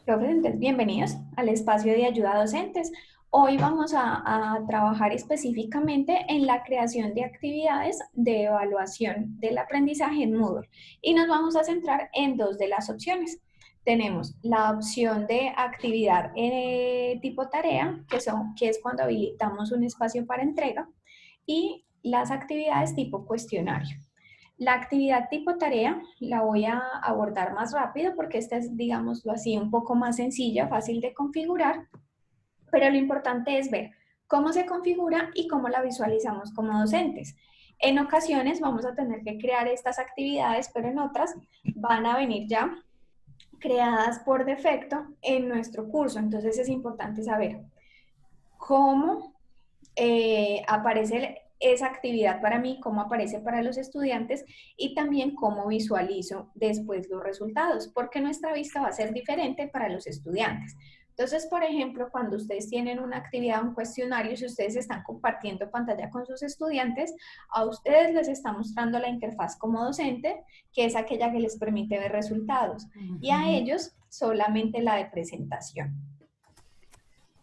Profesores, bienvenidos al espacio de ayuda a docentes. Hoy vamos a trabajar específicamente en la creación de actividades de evaluación del aprendizaje en Moodle y nos vamos a centrar en dos de las opciones. Tenemos la opción de actividad tipo tarea, que es cuando habilitamos un espacio para entrega, y las actividades tipo cuestionario. La actividad tipo tarea la voy a abordar más rápido porque esta es, digámoslo así, un poco más sencilla, fácil de configurar, pero lo importante es ver cómo se configura y cómo la visualizamos como docentes. En ocasiones vamos a tener que crear estas actividades, pero en otras van a venir ya creadas por defecto en nuestro curso. Entonces es importante saber cómo aparece esa actividad para mí, cómo aparece para los estudiantes y también cómo visualizo después los resultados, porque nuestra vista va a ser diferente para los estudiantes. Entonces, por ejemplo, cuando ustedes tienen una actividad, un cuestionario, si ustedes están compartiendo pantalla con sus estudiantes, a ustedes les está mostrando la interfaz como docente, que es aquella que les permite ver resultados, y a ellos solamente la de presentación.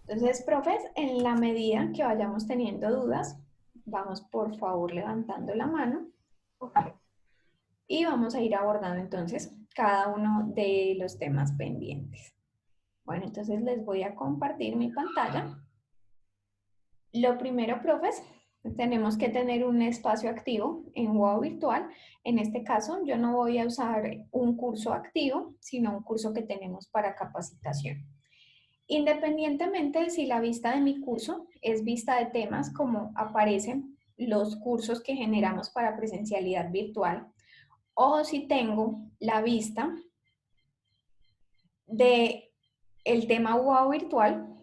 Entonces, profes, en la medida que vayamos teniendo dudas, vamos por favor levantando la mano y vamos a ir abordando entonces cada uno de los temas pendientes. Bueno, entonces les voy a compartir mi pantalla. Lo primero, profes, tenemos que tener un espacio activo en Wow Virtual. En este caso, yo no voy a usar un curso activo, sino un curso que tenemos para capacitación. Independientemente de si la vista de mi curso es vista de temas como aparecen los cursos que generamos para presencialidad virtual, o si tengo la vista de el tema UAO virtual,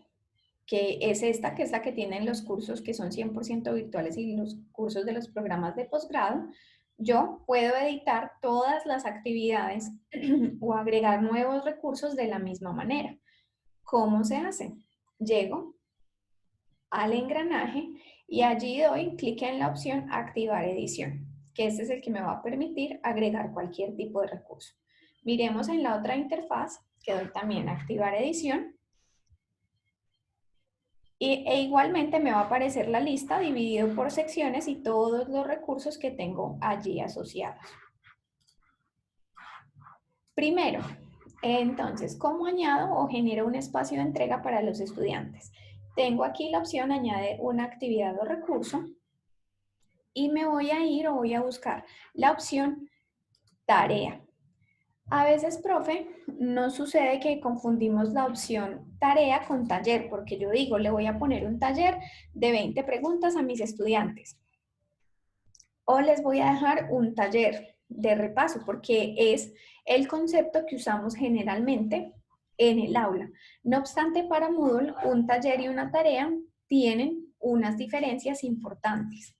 que es esta, que es la que tienen los cursos que son 100% virtuales y los cursos de los programas de posgrado, yo puedo editar todas las actividades o agregar nuevos recursos de la misma manera. ¿Cómo se hace? Llego al engranaje y allí doy clic en la opción activar edición, que este es el que me va a permitir agregar cualquier tipo de recurso. Miremos en la otra interfaz que doy también activar edición e igualmente me va a aparecer la lista dividido por secciones y todos los recursos que tengo allí asociados. Primero, entonces, ¿cómo añado o genero un espacio de entrega para los estudiantes? Tengo aquí la opción añadir una actividad o recurso y me voy a ir o voy a buscar la opción tarea. A veces, profe, nos sucede que confundimos la opción tarea con taller, porque yo digo, le voy a poner un taller de 20 preguntas a mis estudiantes. O les voy a dejar un taller de repaso, porque es el concepto que usamos generalmente en el aula. No obstante, para Moodle, un taller y una tarea tienen unas diferencias importantes.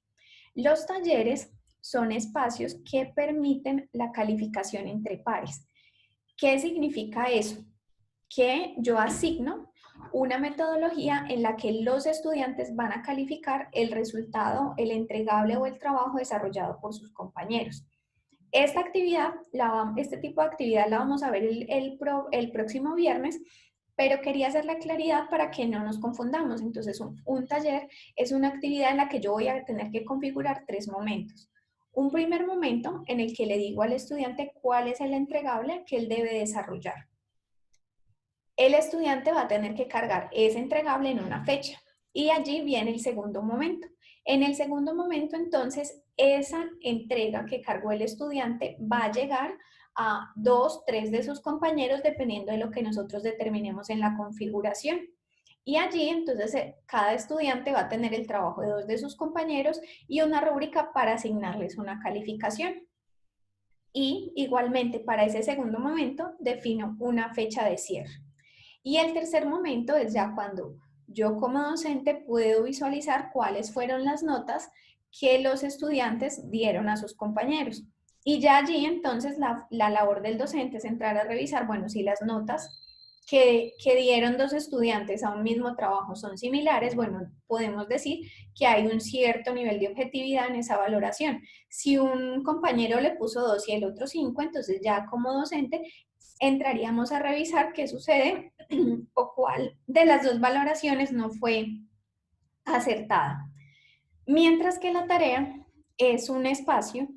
Los talleres son espacios que permiten la calificación entre pares. ¿Qué significa eso? Que yo asigno una metodología en la que los estudiantes van a calificar el resultado, el entregable o el trabajo desarrollado por sus compañeros. Esta actividad, este tipo de actividad la vamos a ver el próximo viernes, pero quería hacer la claridad para que no nos confundamos. Entonces, un taller es una actividad en la que yo voy a tener que configurar tres momentos. Un primer momento en el que le digo al estudiante cuál es el entregable que él debe desarrollar. El estudiante va a tener que cargar ese entregable en una fecha y allí viene el segundo momento. En el segundo momento, entonces, esa entrega que cargó el estudiante va a llegar a 2, 3 de sus compañeros, dependiendo de lo que nosotros determinemos en la configuración. Y allí, entonces, cada estudiante va a tener el trabajo de 2 de sus compañeros y una rúbrica para asignarles una calificación. Y igualmente, para ese segundo momento, defino una fecha de cierre. Y el tercer momento es ya cuando yo como docente puedo visualizar cuáles fueron las notas que los estudiantes dieron a sus compañeros. Y ya allí entonces la labor del docente es entrar a revisar, bueno, si las notas que dieron dos estudiantes a un mismo trabajo son similares, bueno, podemos decir que hay un cierto nivel de objetividad en esa valoración. Si un compañero le puso 2 y el otro 5, entonces ya como docente entraríamos a revisar qué sucede o cuál de las dos valoraciones no fue acertada. Mientras que la tarea es un espacio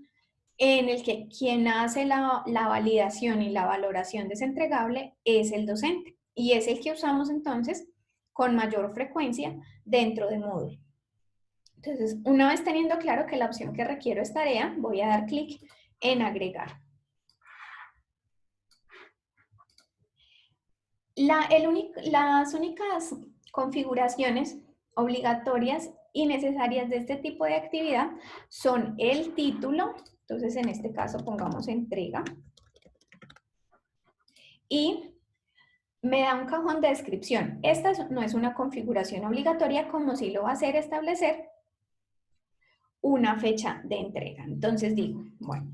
en el que quien hace la validación y la valoración de ese entregable es el docente y es el que usamos entonces con mayor frecuencia dentro de Moodle. Entonces, una vez teniendo claro que la opción que requiero es tarea, voy a dar clic en agregar. Las únicas configuraciones obligatorias y necesarias de este tipo de actividad son el título, entonces en este caso pongamos entrega, y me da un cajón de descripción. Esta no es una configuración obligatoria, como si lo va a hacer establecer una fecha de entrega. Entonces digo, bueno,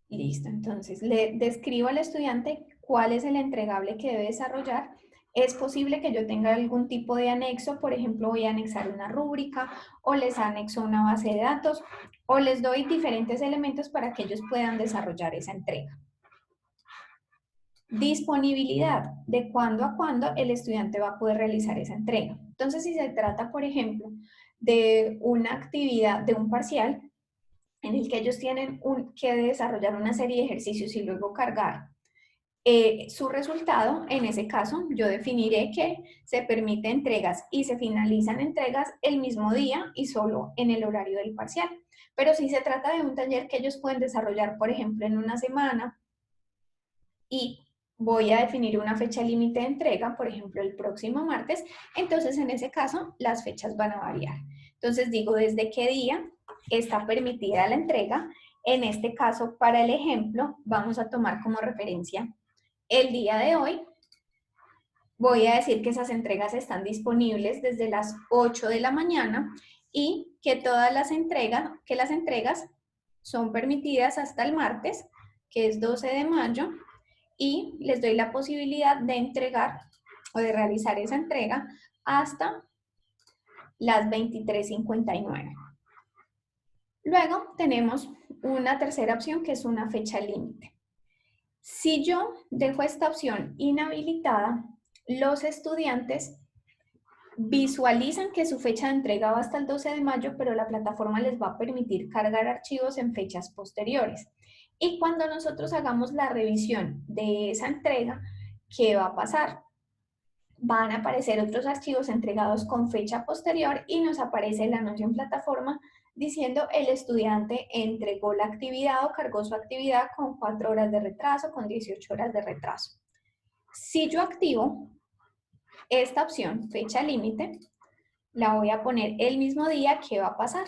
listo, entonces le describo al estudiante cuál es el entregable que debe desarrollar. Es posible que yo tenga algún tipo de anexo, por ejemplo, voy a anexar una rúbrica o les anexo una base de datos o les doy diferentes elementos para que ellos puedan desarrollar esa entrega. Disponibilidad, de cuándo a cuándo el estudiante va a poder realizar esa entrega. Entonces, si se trata, por ejemplo, de una actividad, de un parcial, en el que ellos tienen que desarrollar una serie de ejercicios y luego cargar su resultado, en ese caso yo definiré que se permite entregas y se finalizan entregas el mismo día y solo en el horario del parcial. Pero si se trata de un taller que ellos pueden desarrollar, por ejemplo, en una semana y voy a definir una fecha límite de entrega, por ejemplo, el próximo martes, entonces en ese caso las fechas van a variar. Entonces digo desde qué día está permitida la entrega. En este caso, para el ejemplo, vamos a tomar como referencia el día de hoy. Voy a decir que esas entregas están disponibles desde las 8 de la mañana y que todas las entregas son permitidas hasta el martes, que es 12 de mayo, y les doy la posibilidad de entregar o de realizar esa entrega hasta las 23:59. Luego tenemos una tercera opción que es una fecha límite. Si yo dejo esta opción inhabilitada, los estudiantes visualizan que su fecha de entrega va hasta el 12 de mayo, pero la plataforma les va a permitir cargar archivos en fechas posteriores. Y cuando nosotros hagamos la revisión de esa entrega, ¿qué va a pasar? Van a aparecer otros archivos entregados con fecha posterior y nos aparece el anuncio en plataforma diciendo el estudiante entregó la actividad o cargó su actividad con 4 horas de retraso, con 18 horas de retraso. Si yo activo esta opción, fecha límite, la voy a poner el mismo día. ¿Qué va a pasar?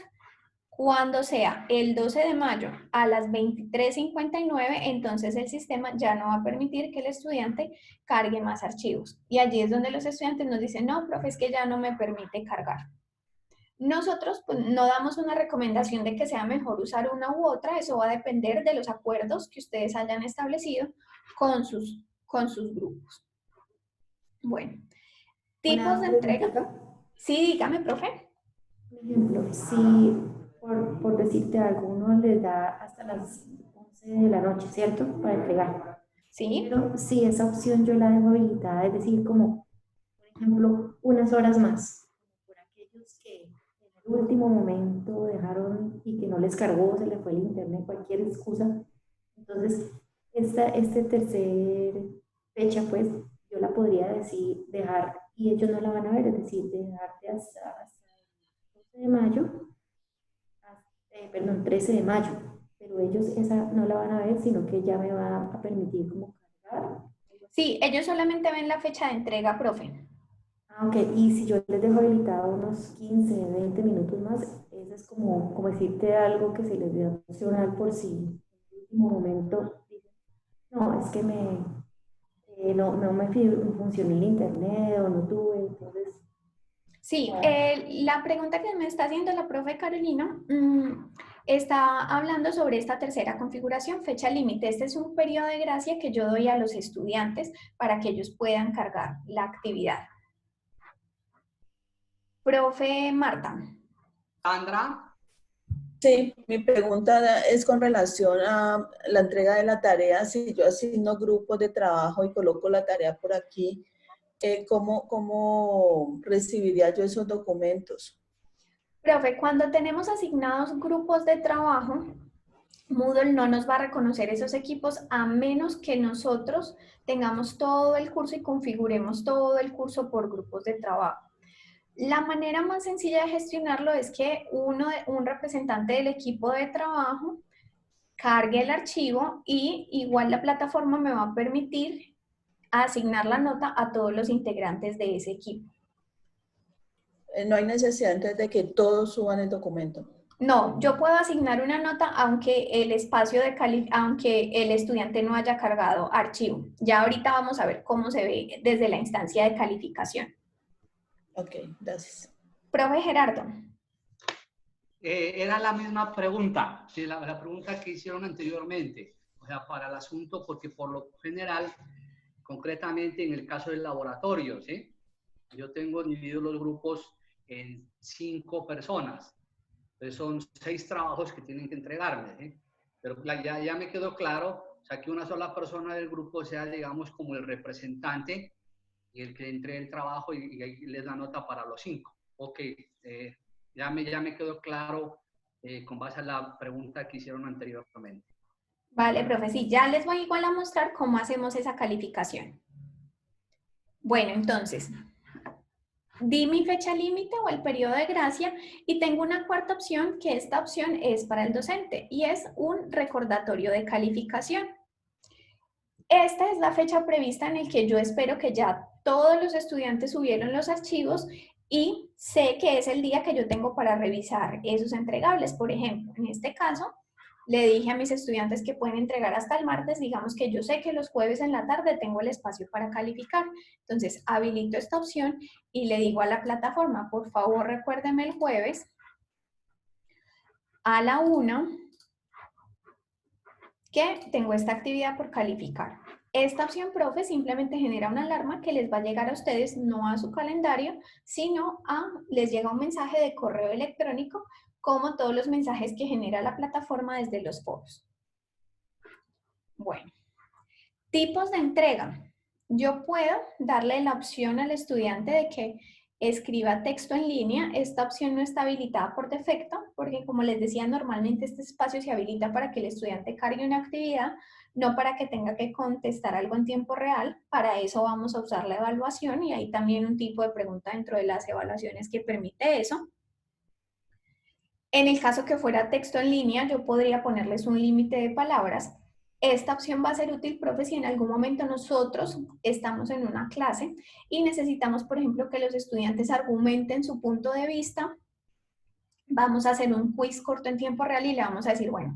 Cuando sea el 12 de mayo a las 23:59, entonces el sistema ya no va a permitir que el estudiante cargue más archivos. Y allí es donde los estudiantes nos dicen, no, profe, es que ya no me permite cargar. Nosotros pues, no damos una recomendación de que sea mejor usar una u otra, eso va a depender de los acuerdos que ustedes hayan establecido con sus grupos. Bueno, tipos de entrega. Sí, dígame, profe. Por ejemplo, si por decirte algo, uno les da hasta las 11 de la noche, ¿cierto? Para entregar. Sí. Pero si esa opción yo la dejo habilitada, es decir, como, por ejemplo, unas horas más, por aquellos que en el último momento dejaron y que no les cargó, se les fue el internet, cualquier excusa. Entonces, este tercer fecha, pues, yo la podría decir, dejar, y ellos no la van a ver, es decir, dejarte hasta el 12 de mayo, perdón, 13 de mayo, pero ellos esa no la van a ver, sino que ya me va a permitir como cargar. Sí, ellos solamente ven la fecha de entrega, profe. Ah, ok, y si yo les dejo habilitado unos 15, 20 minutos más, eso es como decirte algo que se les debe opcional por si en el último momento dicen, no, es que no me funcionó el internet o no tuve, entonces... Sí, la pregunta que me está haciendo la profe Carolina está hablando sobre esta tercera configuración, fecha límite. Este es un periodo de gracia que yo doy a los estudiantes para que ellos puedan cargar la actividad. Profe Marta. Sandra. Sí, mi pregunta es con relación a la entrega de la tarea. Si yo asigno grupos de trabajo y coloco la tarea por aquí, ¿cómo recibiría yo esos documentos? Profe, cuando tenemos asignados grupos de trabajo, Moodle no nos va a reconocer esos equipos a menos que nosotros tengamos todo el curso y configuremos todo el curso por grupos de trabajo. La manera más sencilla de gestionarlo es que un representante del equipo de trabajo cargue el archivo y igual la plataforma me va a permitir asignar la nota a todos los integrantes de ese equipo. No hay necesidad entonces de que todos suban el documento. No, yo puedo asignar una nota aunque aunque el estudiante no haya cargado archivo. Ya ahorita vamos a ver cómo se ve desde la instancia de calificación. Ok, gracias. Profe Gerardo. Era la misma pregunta, ¿sí? La pregunta que hicieron anteriormente, o sea, para el asunto, porque por lo general, concretamente en el caso del laboratorio, ¿sí? Yo tengo dividido los grupos en 5 personas, entonces son 6 trabajos que tienen que entregarme, ¿sí? Pero ya me quedó claro, o sea, que una sola persona del grupo sea, digamos, como el representante y el que entregue el trabajo y les da nota para los 5. Ok, ya me quedó claro con base a la pregunta que hicieron anteriormente. Vale, profe, sí, ya les voy igual a mostrar cómo hacemos esa calificación. Bueno, entonces, di mi fecha límite o el periodo de gracia y tengo una cuarta opción, que esta opción es para el docente y es un recordatorio de calificación. Esta es la fecha prevista en la que yo espero que ya todos los estudiantes subieron los archivos y sé que es el día que yo tengo para revisar esos entregables. Por ejemplo, en este caso, le dije a mis estudiantes que pueden entregar hasta el martes. Digamos que yo sé que los jueves en la tarde tengo el espacio para calificar. Entonces, habilito esta opción y le digo a la plataforma, por favor, recuérdeme el jueves a la 1 que tengo esta actividad por calificar. Esta opción, profe, simplemente genera una alarma que les va a llegar a ustedes, no a su calendario, sino les llega un mensaje de correo electrónico, como todos los mensajes que genera la plataforma desde los foros. Bueno, tipos de entrega. Yo puedo darle la opción al estudiante de que escriba texto en línea. Esta opción no está habilitada por defecto, porque como les decía, normalmente este espacio se habilita para que el estudiante cargue una actividad, no para que tenga que contestar algo en tiempo real. Para eso vamos a usar la evaluación y hay también un tipo de pregunta dentro de las evaluaciones que permite eso. En el caso que fuera texto en línea, yo podría ponerles un límite de palabras. Esta opción va a ser útil, profe, si en algún momento nosotros estamos en una clase y necesitamos, por ejemplo, que los estudiantes argumenten su punto de vista. Vamos a hacer un quiz corto en tiempo real y le vamos a decir, bueno,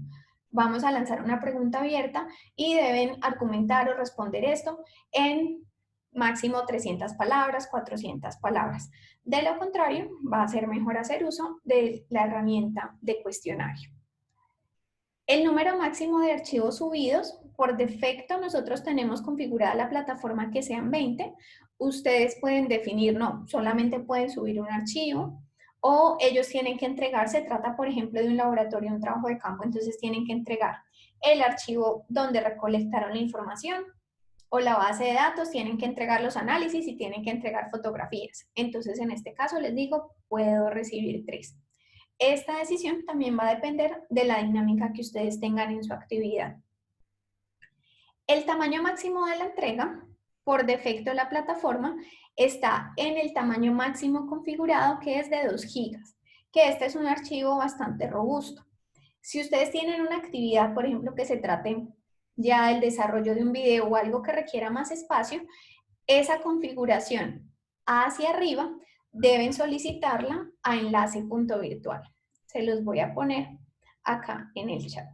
vamos a lanzar una pregunta abierta y deben argumentar o responder esto en máximo 300 palabras, 400 palabras. De lo contrario, va a ser mejor hacer uso de la herramienta de cuestionario. El número máximo de archivos subidos, por defecto nosotros tenemos configurada la plataforma que sean 20. Ustedes pueden definir, no, solamente pueden subir un archivo o ellos tienen que entregar, se trata por ejemplo de un laboratorio, un trabajo de campo, entonces tienen que entregar el archivo donde recolectaron la información o la base de datos, tienen que entregar los análisis y tienen que entregar fotografías. Entonces en este caso les digo, puedo recibir 3. Esta decisión también va a depender de la dinámica que ustedes tengan en su actividad. El tamaño máximo de la entrega, por defecto la plataforma, está en el tamaño máximo configurado, que es de 2 gigas, que este es un archivo bastante robusto. Si ustedes tienen una actividad, por ejemplo, que se trate ya del desarrollo de un video o algo que requiera más espacio, esa configuración hacia arriba deben solicitarla a enlace.virtual. Se los voy a poner acá en el chat.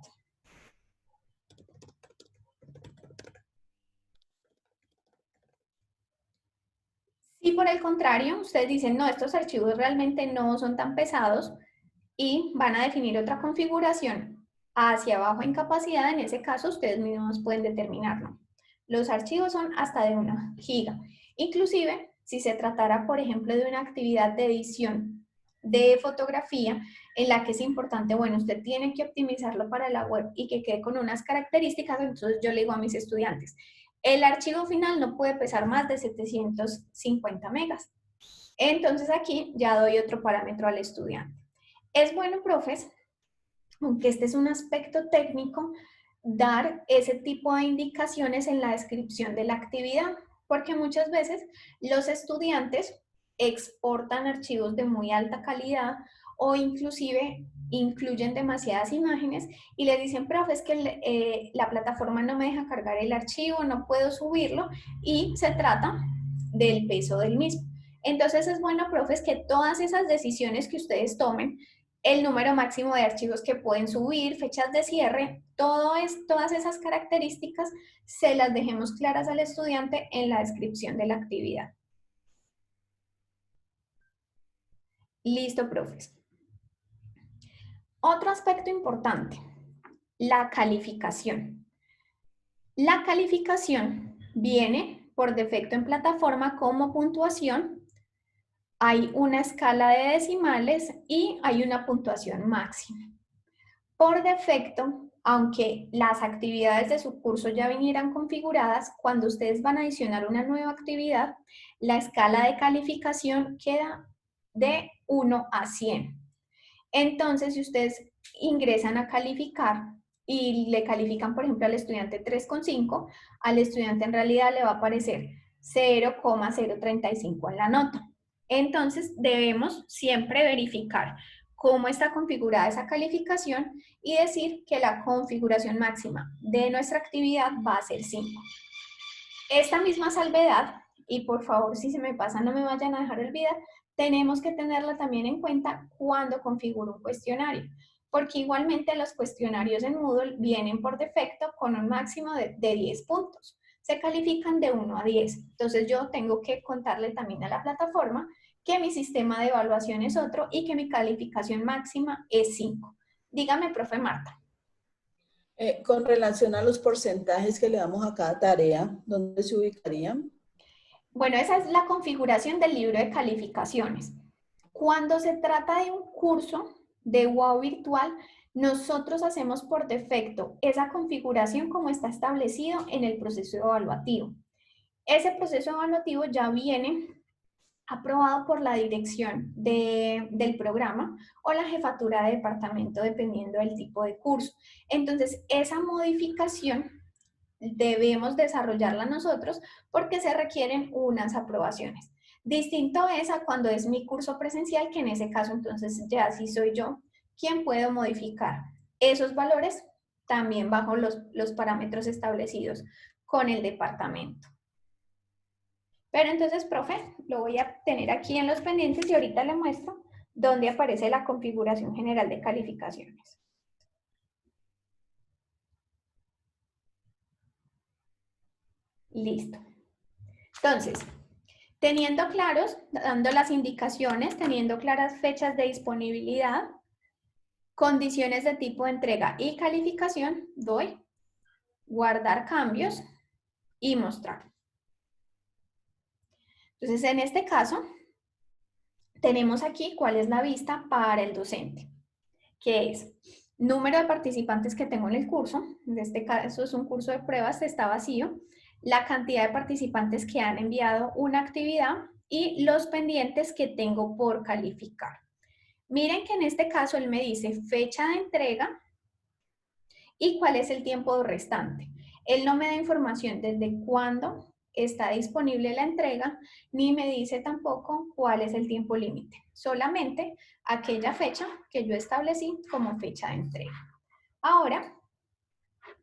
Si por el contrario ustedes dicen, no, estos archivos realmente no son tan pesados, y van a definir otra configuración hacia abajo en capacidad. En ese caso, ustedes mismos pueden determinarlo. Los archivos son hasta de 1 giga. Inclusive, si se tratara, por ejemplo, de una actividad de edición de fotografía, en la que es importante, bueno, usted tiene que optimizarlo para la web y que quede con unas características, entonces yo le digo a mis estudiantes, el archivo final no puede pesar más de 750 megas. Entonces aquí ya doy otro parámetro al estudiante. Es bueno, profes, aunque este es un aspecto técnico, dar ese tipo de indicaciones en la descripción de la actividad, porque muchas veces los estudiantes exportan archivos de muy alta calidad o inclusive incluyen demasiadas imágenes y les dicen, profe, es que la plataforma no me deja cargar el archivo, no puedo subirlo, y se trata del peso del mismo. Entonces es bueno, profes, que todas esas decisiones que ustedes tomen, el número máximo de archivos que pueden subir, fechas de cierre, todas esas características se las dejemos claras al estudiante en la descripción de la actividad. Listo, profes. Otro aspecto importante, la calificación. La calificación viene por defecto en plataforma como puntuación. Hay una escala de decimales y hay una puntuación máxima. Por defecto, aunque las actividades de su curso ya vinieran configuradas, cuando ustedes van a adicionar una nueva actividad, la escala de calificación queda de 1 a 100. Entonces, si ustedes ingresan a calificar y le califican, por ejemplo, al estudiante 3,5, al estudiante en realidad le va a aparecer 0,035 en la nota. Entonces, debemos siempre verificar cómo está configurada esa calificación y decir que la configuración máxima de nuestra actividad va a ser 5. Esta misma salvedad, y por favor, si se me pasa, no me vayan a dejar olvidar, tenemos que tenerla también en cuenta cuando configuro un cuestionario, porque igualmente los cuestionarios en Moodle vienen por defecto con un máximo de 10 puntos. Se califican de 1 a 10. Entonces yo tengo que contarle también a la plataforma que mi sistema de evaluación es otro y que mi calificación máxima es 5. Dígame, profe Marta. Con relación a los porcentajes que le damos a cada tarea, ¿dónde se ubicarían? Bueno, esa es la configuración del libro de calificaciones. Cuando se trata de un curso de WOW virtual, nosotros hacemos por defecto esa configuración como está establecido en el proceso evaluativo. Ese proceso evaluativo ya viene aprobado por la dirección del programa o la jefatura de departamento, dependiendo del tipo de curso. Entonces, esa modificación debemos desarrollarla nosotros porque se requieren unas aprobaciones. Distinto es a cuando es mi curso presencial, que en ese caso entonces ya sí soy yo quien puedo modificar esos valores también bajo los parámetros establecidos con el departamento. Pero entonces, profe, lo voy a tener aquí en los pendientes y ahorita le muestro dónde aparece la configuración general de calificaciones. Listo. Entonces, teniendo claros, dando las indicaciones, teniendo claras fechas de disponibilidad, condiciones de tipo de entrega y calificación, doy guardar cambios y mostrar. Entonces, en este caso, tenemos aquí cuál es la vista para el docente, que es número de participantes que tengo en el curso. En este caso es un curso de pruebas, está vacío. La cantidad de participantes que han enviado una actividad y los pendientes que tengo por calificar. Miren que en este caso él me dice fecha de entrega y cuál es el tiempo restante. Él no me da información desde cuándo está disponible la entrega, ni me dice tampoco cuál es el tiempo límite. Solamente aquella fecha que yo establecí como fecha de entrega. Ahora,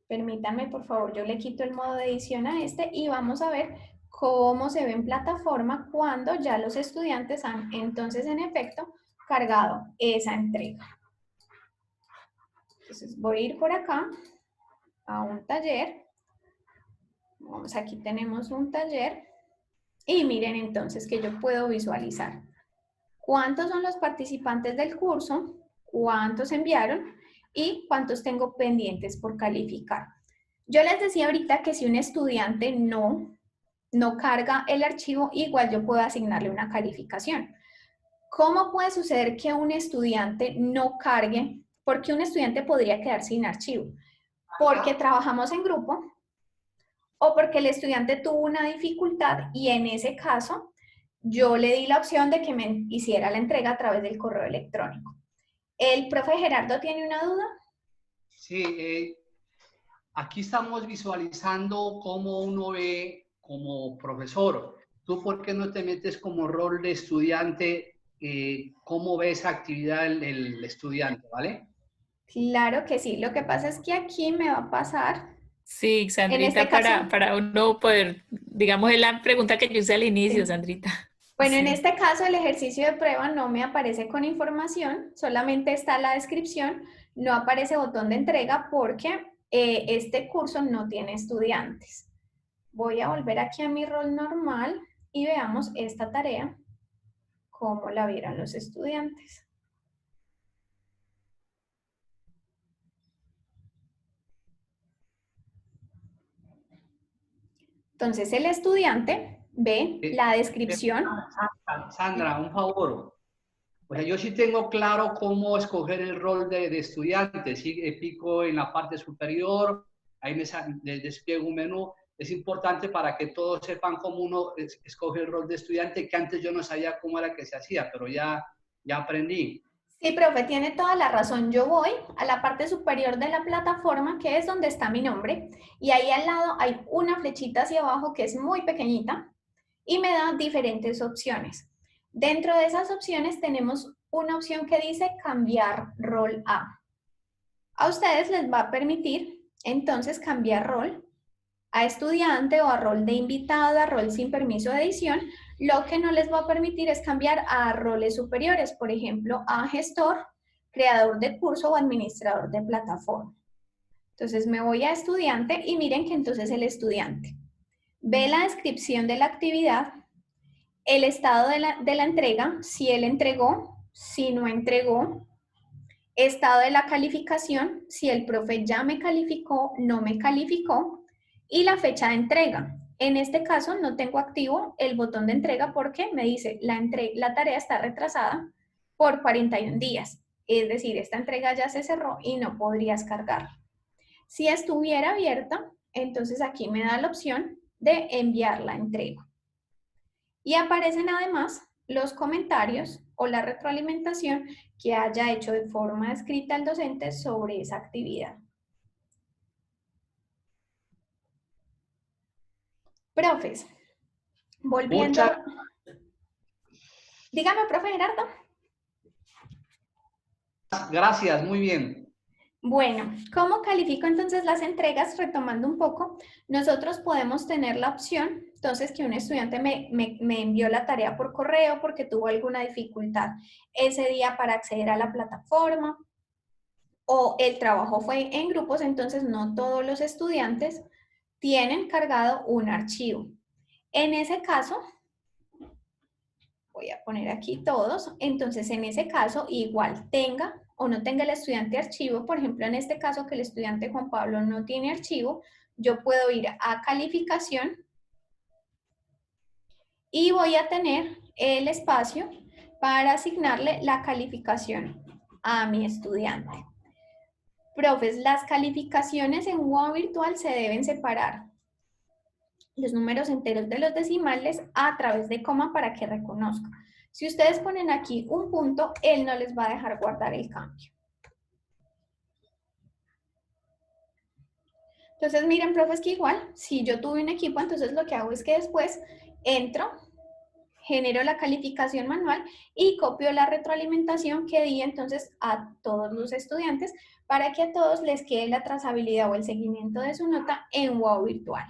permítanme por favor, yo le quito el modo de edición a este y vamos a ver cómo se ve en plataforma cuando ya los estudiantes han entonces en efecto cargado esa entrega. Entonces voy a ir por acá a un taller. Vamos, aquí tenemos un taller y miren entonces que yo puedo visualizar cuántos son los participantes del curso, cuántos enviaron y cuántos tengo pendientes por calificar. Yo les decía ahorita que si un estudiante no carga el archivo, igual yo puedo asignarle una calificación. ¿Cómo puede suceder que un estudiante no cargue? Porque un estudiante podría quedar sin archivo. Porque trabajamos en grupo o porque el estudiante tuvo una dificultad y en ese caso yo le di la opción de que me hiciera la entrega a través del correo electrónico. ¿El profe Gerardo tiene una duda? Sí, aquí estamos visualizando cómo uno ve como profesor. ¿Tú por qué no te metes como rol de estudiante? ¿Cómo ve esa actividad el estudiante, vale? Claro que sí. Lo que pasa es que aquí me va a pasar, Sí, en este Sandrita, caso, para uno poder, digamos, es la pregunta que yo hice al inicio, sí. Sandrita. Bueno, en Sí. este caso el ejercicio de prueba no me aparece con información, solamente está la descripción, no aparece botón de entrega porque este curso no tiene estudiantes. Voy a volver aquí a mi rol normal y veamos esta tarea, cómo la vieron los estudiantes. Entonces el estudiante ve la descripción. Sandra, un favor. O sea, yo sí tengo claro cómo escoger el rol de estudiante. Sí, pico en la parte superior, ahí me despliego un menú. Es importante para que todos sepan cómo uno escoge el rol de estudiante, que antes yo no sabía cómo era que se hacía, pero ya aprendí. Sí, profe, tiene toda la razón. Yo voy a la parte superior de la plataforma, que es donde está mi nombre, y ahí al lado hay una flechita hacia abajo que es muy pequeñita y me da diferentes opciones. Dentro de esas opciones tenemos una opción que dice cambiar rol a. A ustedes les va a permitir entonces cambiar rol a estudiante o a rol de invitado, a rol sin permiso de edición. Lo que no les va a permitir es cambiar a roles superiores, por ejemplo, a gestor, creador de curso o administrador de plataforma. Entonces me voy a estudiante y miren que entonces el estudiante ve la descripción de la actividad, el estado de la entrega, si él entregó, si no entregó, estado de la calificación, si el profe ya me calificó, no me calificó, y la fecha de entrega. En este caso no tengo activo el botón de entrega porque me dice la tarea está retrasada por 41 días. Es decir, esta entrega ya se cerró y no podrías cargarla. Si estuviera abierta, entonces aquí me da la opción de enviar la entrega. Y aparecen además los comentarios o la retroalimentación que haya hecho de forma escrita el docente sobre esa actividad. Profes, volviendo... Dígame, profe Gerardo. Gracias, muy bien. Bueno, ¿cómo califico entonces las entregas? Retomando un poco, nosotros podemos tener la opción, entonces, que un estudiante me envió la tarea por correo porque tuvo alguna dificultad ese día para acceder a la plataforma, o el trabajo fue en grupos, entonces no todos los estudiantes tienen cargado un archivo. En ese caso, voy a poner aquí todos, entonces en ese caso igual tenga o no tenga el estudiante archivo, por ejemplo en este caso que el estudiante Juan Pablo no tiene archivo, yo puedo ir a calificación y voy a tener el espacio para asignarle la calificación a mi estudiante. Profes, las calificaciones en UA virtual se deben separar los números enteros de los decimales a través de coma para que reconozca. Si ustedes ponen aquí un punto, él no les va a dejar guardar el cambio. Entonces, miren, profes, que igual, si yo tuve un equipo, entonces lo que hago es que después entro, genero la calificación manual y copio la retroalimentación que di entonces a todos los estudiantes para que a todos les quede la trazabilidad o el seguimiento de su nota en WOW virtual.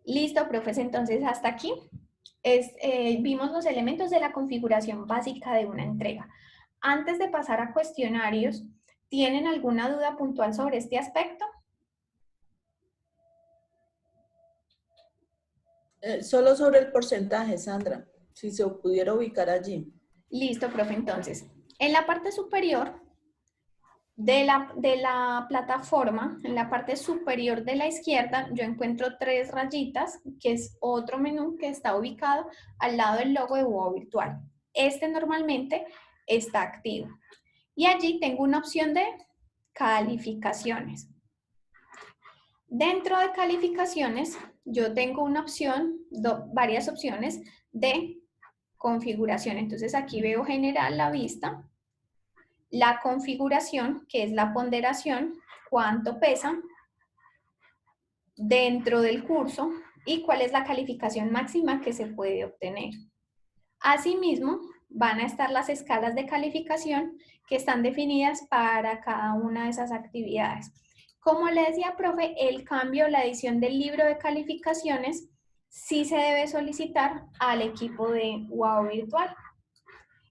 Listo, profes, entonces hasta aquí vimos los elementos de la configuración básica de una entrega. Antes de pasar a cuestionarios, ¿tienen alguna duda puntual sobre este aspecto? Solo sobre el porcentaje, Sandra, si se pudiera ubicar allí. Listo, profe. Entonces, en la parte superior de la plataforma, en la parte superior de la izquierda, yo encuentro 3 rayitas, que es otro menú que está ubicado al lado del logo de Wow Virtual. Este normalmente está activo. Y allí tengo una opción de calificaciones. Dentro de calificaciones, yo tengo una opción, varias opciones de configuración. Entonces aquí veo general la vista, la configuración, que es la ponderación, cuánto pesa dentro del curso y cuál es la calificación máxima que se puede obtener. Asimismo, van a estar las escalas de calificación que están definidas para cada una de esas actividades. Como le decía, profe, el cambio, la edición del libro de calificaciones sí se debe solicitar al equipo de Wow Virtual.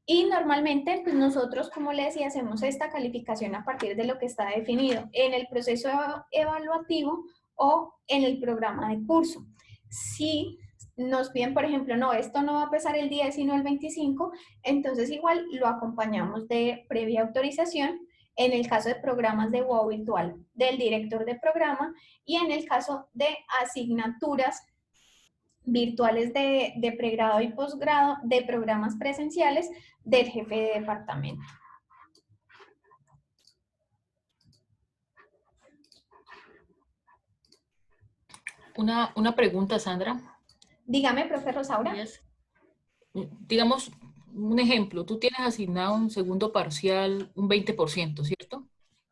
Y normalmente, pues nosotros, como le decía, hacemos esta calificación a partir de lo que está definido en el proceso evaluativo o en el programa de curso. Si nos piden, por ejemplo, no, esto no va a pesar el 10, sino el 25, entonces igual lo acompañamos de previa autorización en el caso de programas de Wow Virtual del director de programa y en el caso de asignaturas virtuales de pregrado y posgrado de programas presenciales del jefe de departamento. Una pregunta, Sandra. Dígame, profe Rosaura. Digamos, un ejemplo, tú tienes asignado un segundo parcial un 20%, ¿cierto?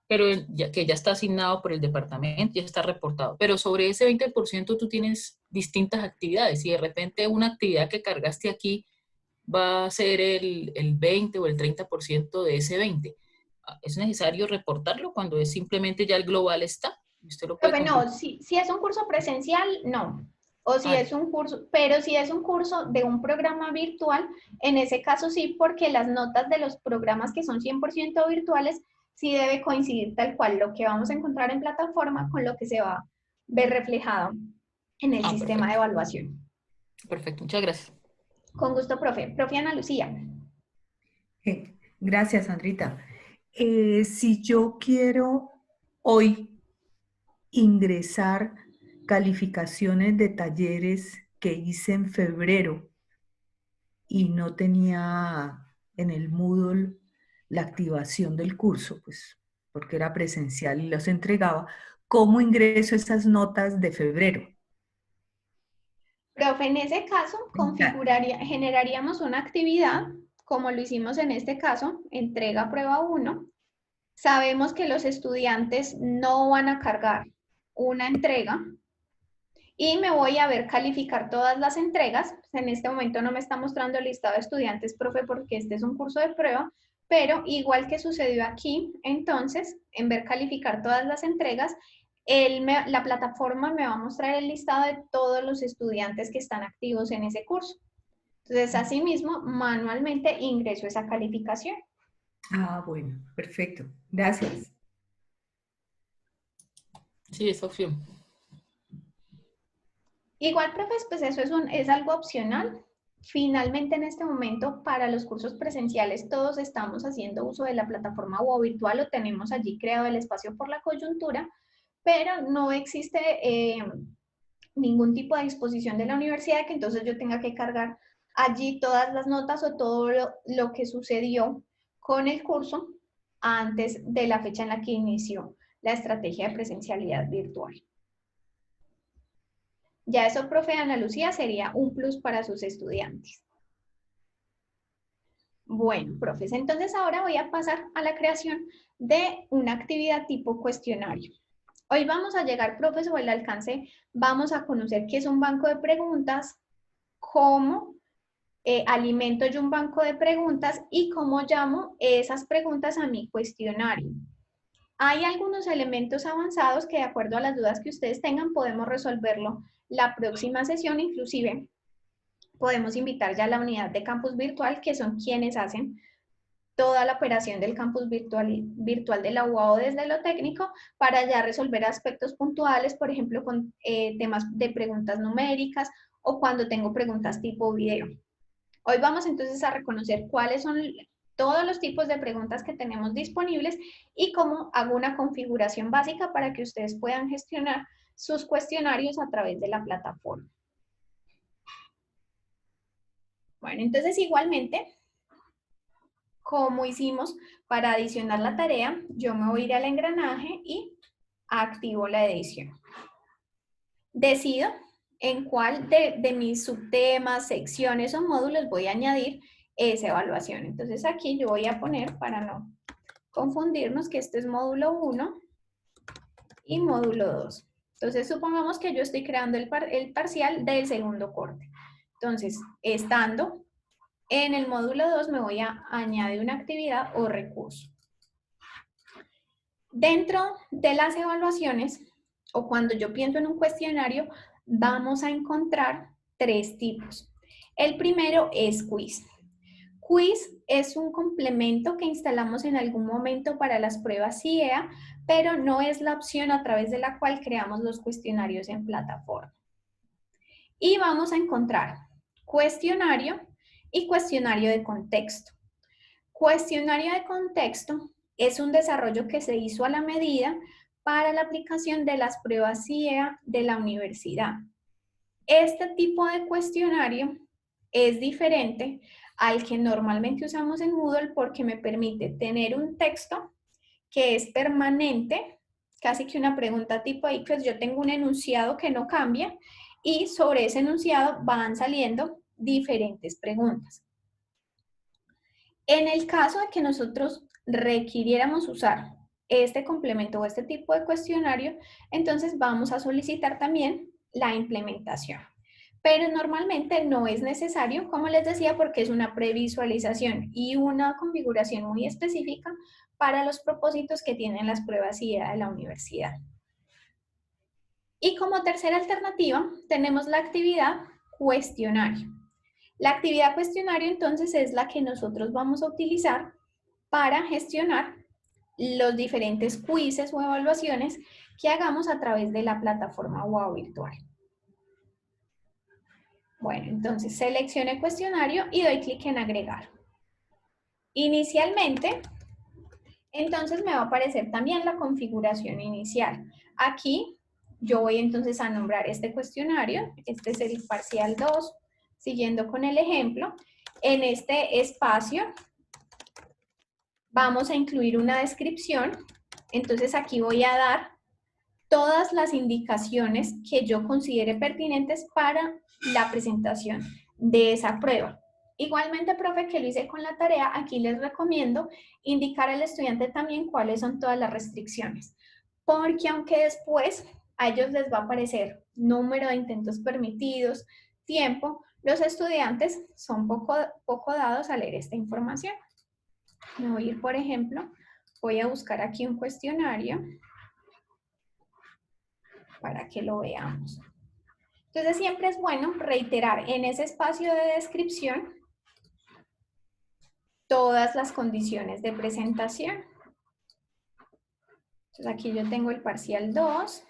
Pero que ya está asignado por el departamento, ya está reportado. Pero sobre ese 20% tú tienes distintas actividades y de repente una actividad que cargaste aquí va a ser el 20 o el 30% de ese 20. ¿Es necesario reportarlo cuando es simplemente ya el global está? ¿Usted lo puede Profe, confirmar? no, si es un curso presencial, no. O si es un curso, pero si es un curso de un programa virtual, en ese caso sí, porque las notas de los programas que son 100% virtuales, sí debe coincidir tal cual lo que vamos a encontrar en plataforma con lo que se va a ver reflejado en el sistema de evaluación. Perfecto, muchas gracias. Con gusto, profe. Profe Ana Lucía. Gracias, Sandrita. Si yo quiero hoy ingresar calificaciones de talleres que hice en febrero y no tenía en el Moodle la activación del curso, pues porque era presencial y los entregaba, ¿cómo ingreso esas notas de febrero? Profe, en ese caso, generaríamos una actividad, como lo hicimos en este caso, entrega prueba 1. Sabemos que los estudiantes no van a cargar una entrega y me voy a ver calificar todas las entregas. En este momento no me está mostrando el listado de estudiantes, profe, porque este es un curso de prueba, pero igual que sucedió aquí, entonces, en ver calificar todas las entregas, la plataforma me va a mostrar el listado de todos los estudiantes que están activos en ese curso. Entonces, asimismo, manualmente ingreso esa calificación. Ah, bueno, perfecto. Gracias. Sí, esa opción. Igual, profes, pues eso es algo opcional. Finalmente, en este momento, para los cursos presenciales, todos estamos haciendo uso de la plataforma Wow Virtual o tenemos allí creado el espacio por la coyuntura, pero no existe ningún tipo de disposición de la universidad que entonces yo tenga que cargar allí todas las notas o todo lo que sucedió con el curso antes de la fecha en la que inició la estrategia de presencialidad virtual. Ya eso, profe Ana Lucía, sería un plus para sus estudiantes. Bueno, profes, entonces ahora voy a pasar a la creación de una actividad tipo cuestionario. Hoy vamos a llegar, profes, o el alcance, vamos a conocer qué es un banco de preguntas, cómo alimento yo un banco de preguntas y cómo llamo esas preguntas a mi cuestionario. Hay algunos elementos avanzados que de acuerdo a las dudas que ustedes tengan podemos resolverlo la próxima sesión, inclusive podemos invitar ya a la unidad de campus virtual, que son quienes hacen toda la operación del campus virtual de la UAO desde lo técnico, para ya resolver aspectos puntuales, por ejemplo, con temas de preguntas numéricas o cuando tengo preguntas tipo video. Hoy vamos entonces a reconocer cuáles son todos los tipos de preguntas que tenemos disponibles y cómo hago una configuración básica para que ustedes puedan gestionar sus cuestionarios a través de la plataforma. Bueno, entonces igualmente, como hicimos para adicionar la tarea, yo me voy a ir al engranaje y activo la edición. Decido en cuál de mis subtemas, secciones o módulos voy a añadir esa evaluación. Entonces aquí yo voy a poner, para no confundirnos, que este es módulo 1 y módulo 2. Entonces supongamos que yo estoy creando el parcial del segundo corte. Entonces, estando en el módulo 2 me voy a añadir una actividad o recurso. Dentro de las evaluaciones, o cuando yo pienso en un cuestionario, vamos a encontrar 3 tipos. El primero es quiz. Quiz es un complemento que instalamos en algún momento para las pruebas CIEA, pero no es la opción a través de la cual creamos los cuestionarios en plataforma. Y vamos a encontrar cuestionario y cuestionario de contexto. Cuestionario de contexto es un desarrollo que se hizo a la medida para la aplicación de las pruebas CIEA de la universidad. Este tipo de cuestionario es diferente al que normalmente usamos en Moodle porque me permite tener un texto que es permanente, casi que una pregunta tipo ICFES. Yo tengo un enunciado que no cambia y sobre ese enunciado van saliendo diferentes preguntas. En el caso de que nosotros requiriéramos usar este complemento o este tipo de cuestionario, entonces vamos a solicitar también la implementación. Pero normalmente no es necesario, como les decía, porque es una previsualización y una configuración muy específica para los propósitos que tienen las pruebas CIEA de la universidad. Y como tercera alternativa, tenemos la actividad cuestionario. La actividad cuestionario entonces es la que nosotros vamos a utilizar para gestionar los diferentes quizzes o evaluaciones que hagamos a través de la plataforma WOW virtual. Bueno, entonces selecciono cuestionario y doy clic en agregar. Inicialmente, entonces me va a aparecer también la configuración inicial. Aquí yo voy entonces a nombrar este cuestionario. Este es el parcial 2, siguiendo con el ejemplo. En este espacio vamos a incluir una descripción. Entonces aquí voy a dar todas las indicaciones que yo considere pertinentes para la presentación de esa prueba. Igualmente, profe, que lo hice con la tarea, aquí les recomiendo indicar al estudiante también cuáles son todas las restricciones, porque aunque después a ellos les va a aparecer número de intentos permitidos, tiempo, los estudiantes son poco dados a leer esta información. Me voy a ir, por ejemplo, voy a buscar aquí un cuestionario para que lo veamos. Entonces siempre es bueno reiterar en ese espacio de descripción todas las condiciones de presentación. Entonces aquí yo tengo el parcial 2.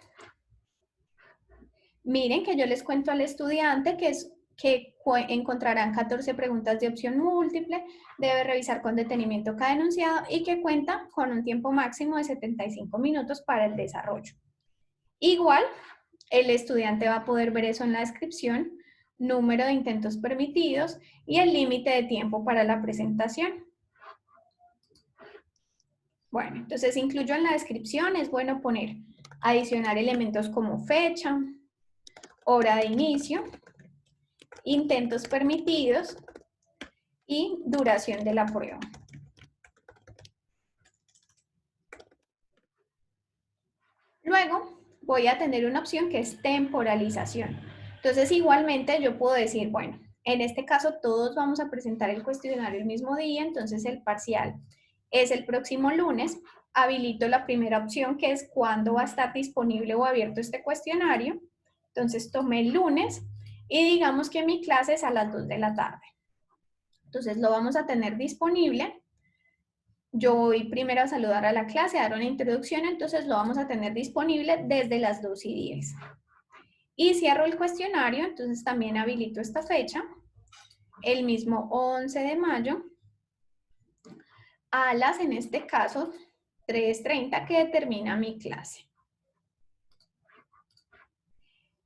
Miren que yo les cuento al estudiante que encontrarán 14 preguntas de opción múltiple, debe revisar con detenimiento cada enunciado y que cuenta con un tiempo máximo de 75 minutos para el desarrollo. Igual, el estudiante va a poder ver eso en la descripción, número de intentos permitidos y el límite de tiempo para la presentación. Bueno, entonces incluyo en la descripción, es bueno poner, adicionar elementos como fecha, hora de inicio, intentos permitidos y duración de la prueba. Luego voy a tener una opción que es temporalización. Entonces igualmente yo puedo decir, bueno, en este caso todos vamos a presentar el cuestionario el mismo día, entonces el parcial es el próximo lunes. Habilito la primera opción que es cuándo va a estar disponible o abierto este cuestionario. Entonces tomé el lunes y digamos que mi clase es a las 2 de la tarde. Entonces lo vamos a tener disponible. Yo voy primero a saludar a la clase, a dar una introducción, entonces lo vamos a tener disponible desde las 2:10. Y cierro el cuestionario, entonces también habilito esta fecha, el mismo 11 de mayo, a las, en este caso, 3:30 que determina mi clase.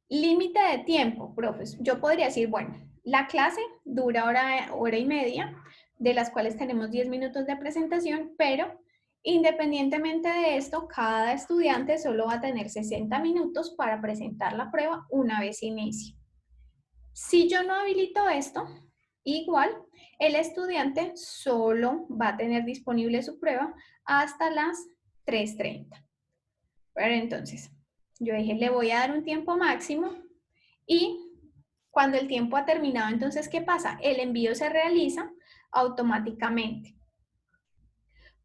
Límite de tiempo, profes. Yo podría decir, bueno, la clase dura hora y media, de las cuales tenemos 10 minutos de presentación, pero independientemente de esto, cada estudiante solo va a tener 60 minutos para presentar la prueba una vez inicie. Si yo no habilito esto, igual el estudiante solo va a tener disponible su prueba hasta las 3:30. Pero entonces, yo dije, le voy a dar un tiempo máximo y cuando el tiempo ha terminado, entonces, ¿qué pasa? El envío se realiza automáticamente.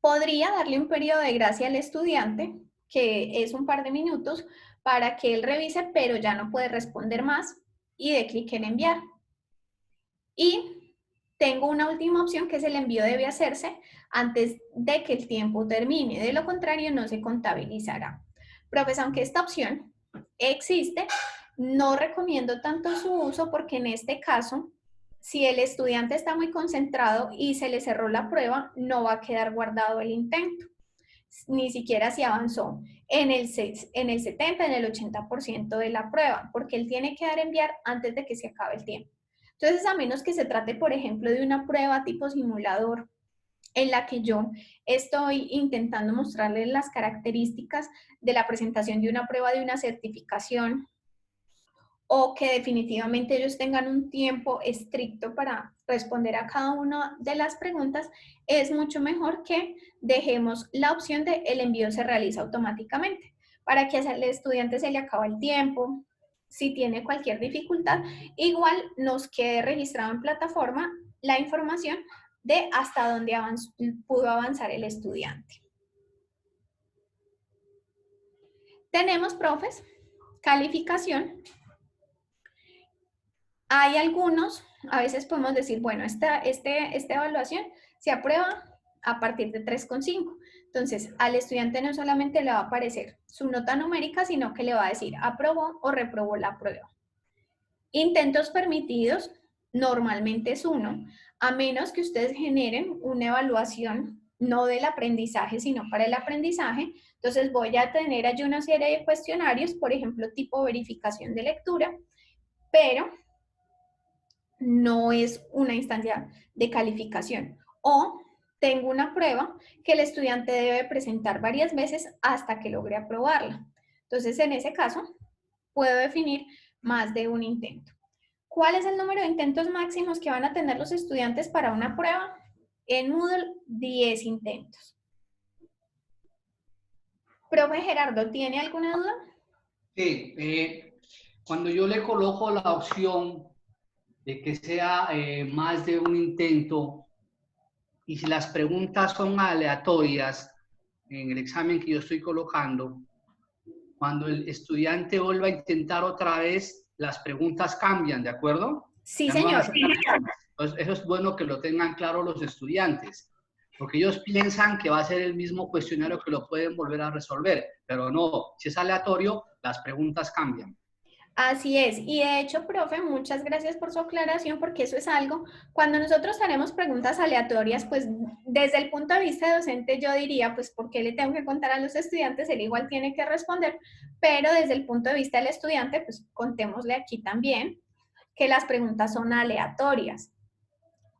Podría darle un periodo de gracia al estudiante, que es un par de minutos, para que él revise, pero ya no puede responder más y dé clic en enviar. Y tengo una última opción, que es el envío debe hacerse antes de que el tiempo termine. De lo contrario, no se contabilizará. Profes, aunque esta opción existe, no recomiendo tanto su uso porque en este caso, si el estudiante está muy concentrado y se le cerró la prueba, no va a quedar guardado el intento. Ni siquiera si avanzó en el 70, en el 80% de la prueba, porque él tiene que dar enviar antes de que se acabe el tiempo. Entonces, a menos que se trate, por ejemplo, de una prueba tipo simulador, en la que yo estoy intentando mostrarles las características de la presentación de una prueba de una certificación, o que definitivamente ellos tengan un tiempo estricto para responder a cada una de las preguntas, es mucho mejor que dejemos la opción de el envío se realiza automáticamente, para que al estudiante se le acabe el tiempo. Si tiene cualquier dificultad, igual nos quede registrado en plataforma la información de hasta dónde pudo avanzar el estudiante. Tenemos, profes, calificación. Hay algunos, a veces podemos decir, bueno, esta evaluación se aprueba a partir de 3,5. Entonces, al estudiante no solamente le va a aparecer su nota numérica, sino que le va a decir aprobó o reprobó la prueba. Intentos permitidos, normalmente es 1, a menos que ustedes generen una evaluación no del aprendizaje, sino para el aprendizaje. Entonces, voy a tener allí una serie de cuestionarios, por ejemplo, tipo verificación de lectura, pero no es una instancia de calificación. O tengo una prueba que el estudiante debe presentar varias veces hasta que logre aprobarla. Entonces, en ese caso, puedo definir más de un intento. ¿Cuál es el número de intentos máximos que van a tener los estudiantes para una prueba? En Moodle, 10 intentos. Profe Gerardo, ¿tiene alguna duda? Sí, cuando yo le coloco la opción de que sea más de un intento, y si las preguntas son aleatorias en el examen que yo estoy colocando, cuando el estudiante vuelva a intentar otra vez, las preguntas cambian, ¿de acuerdo? Sí, Ya no van a señor. ser las mismas. Entonces, eso es bueno que lo tengan claro los estudiantes, porque ellos piensan que va a ser el mismo cuestionario que lo pueden volver a resolver, pero no, si es aleatorio, las preguntas cambian. Así es, y de hecho, profe, muchas gracias por su aclaración, porque eso es algo, cuando nosotros haremos preguntas aleatorias, pues desde el punto de vista de docente yo diría, pues ¿por qué le tengo que contar a los estudiantes? Él igual tiene que responder, pero desde el punto de vista del estudiante, pues contémosle aquí también que las preguntas son aleatorias.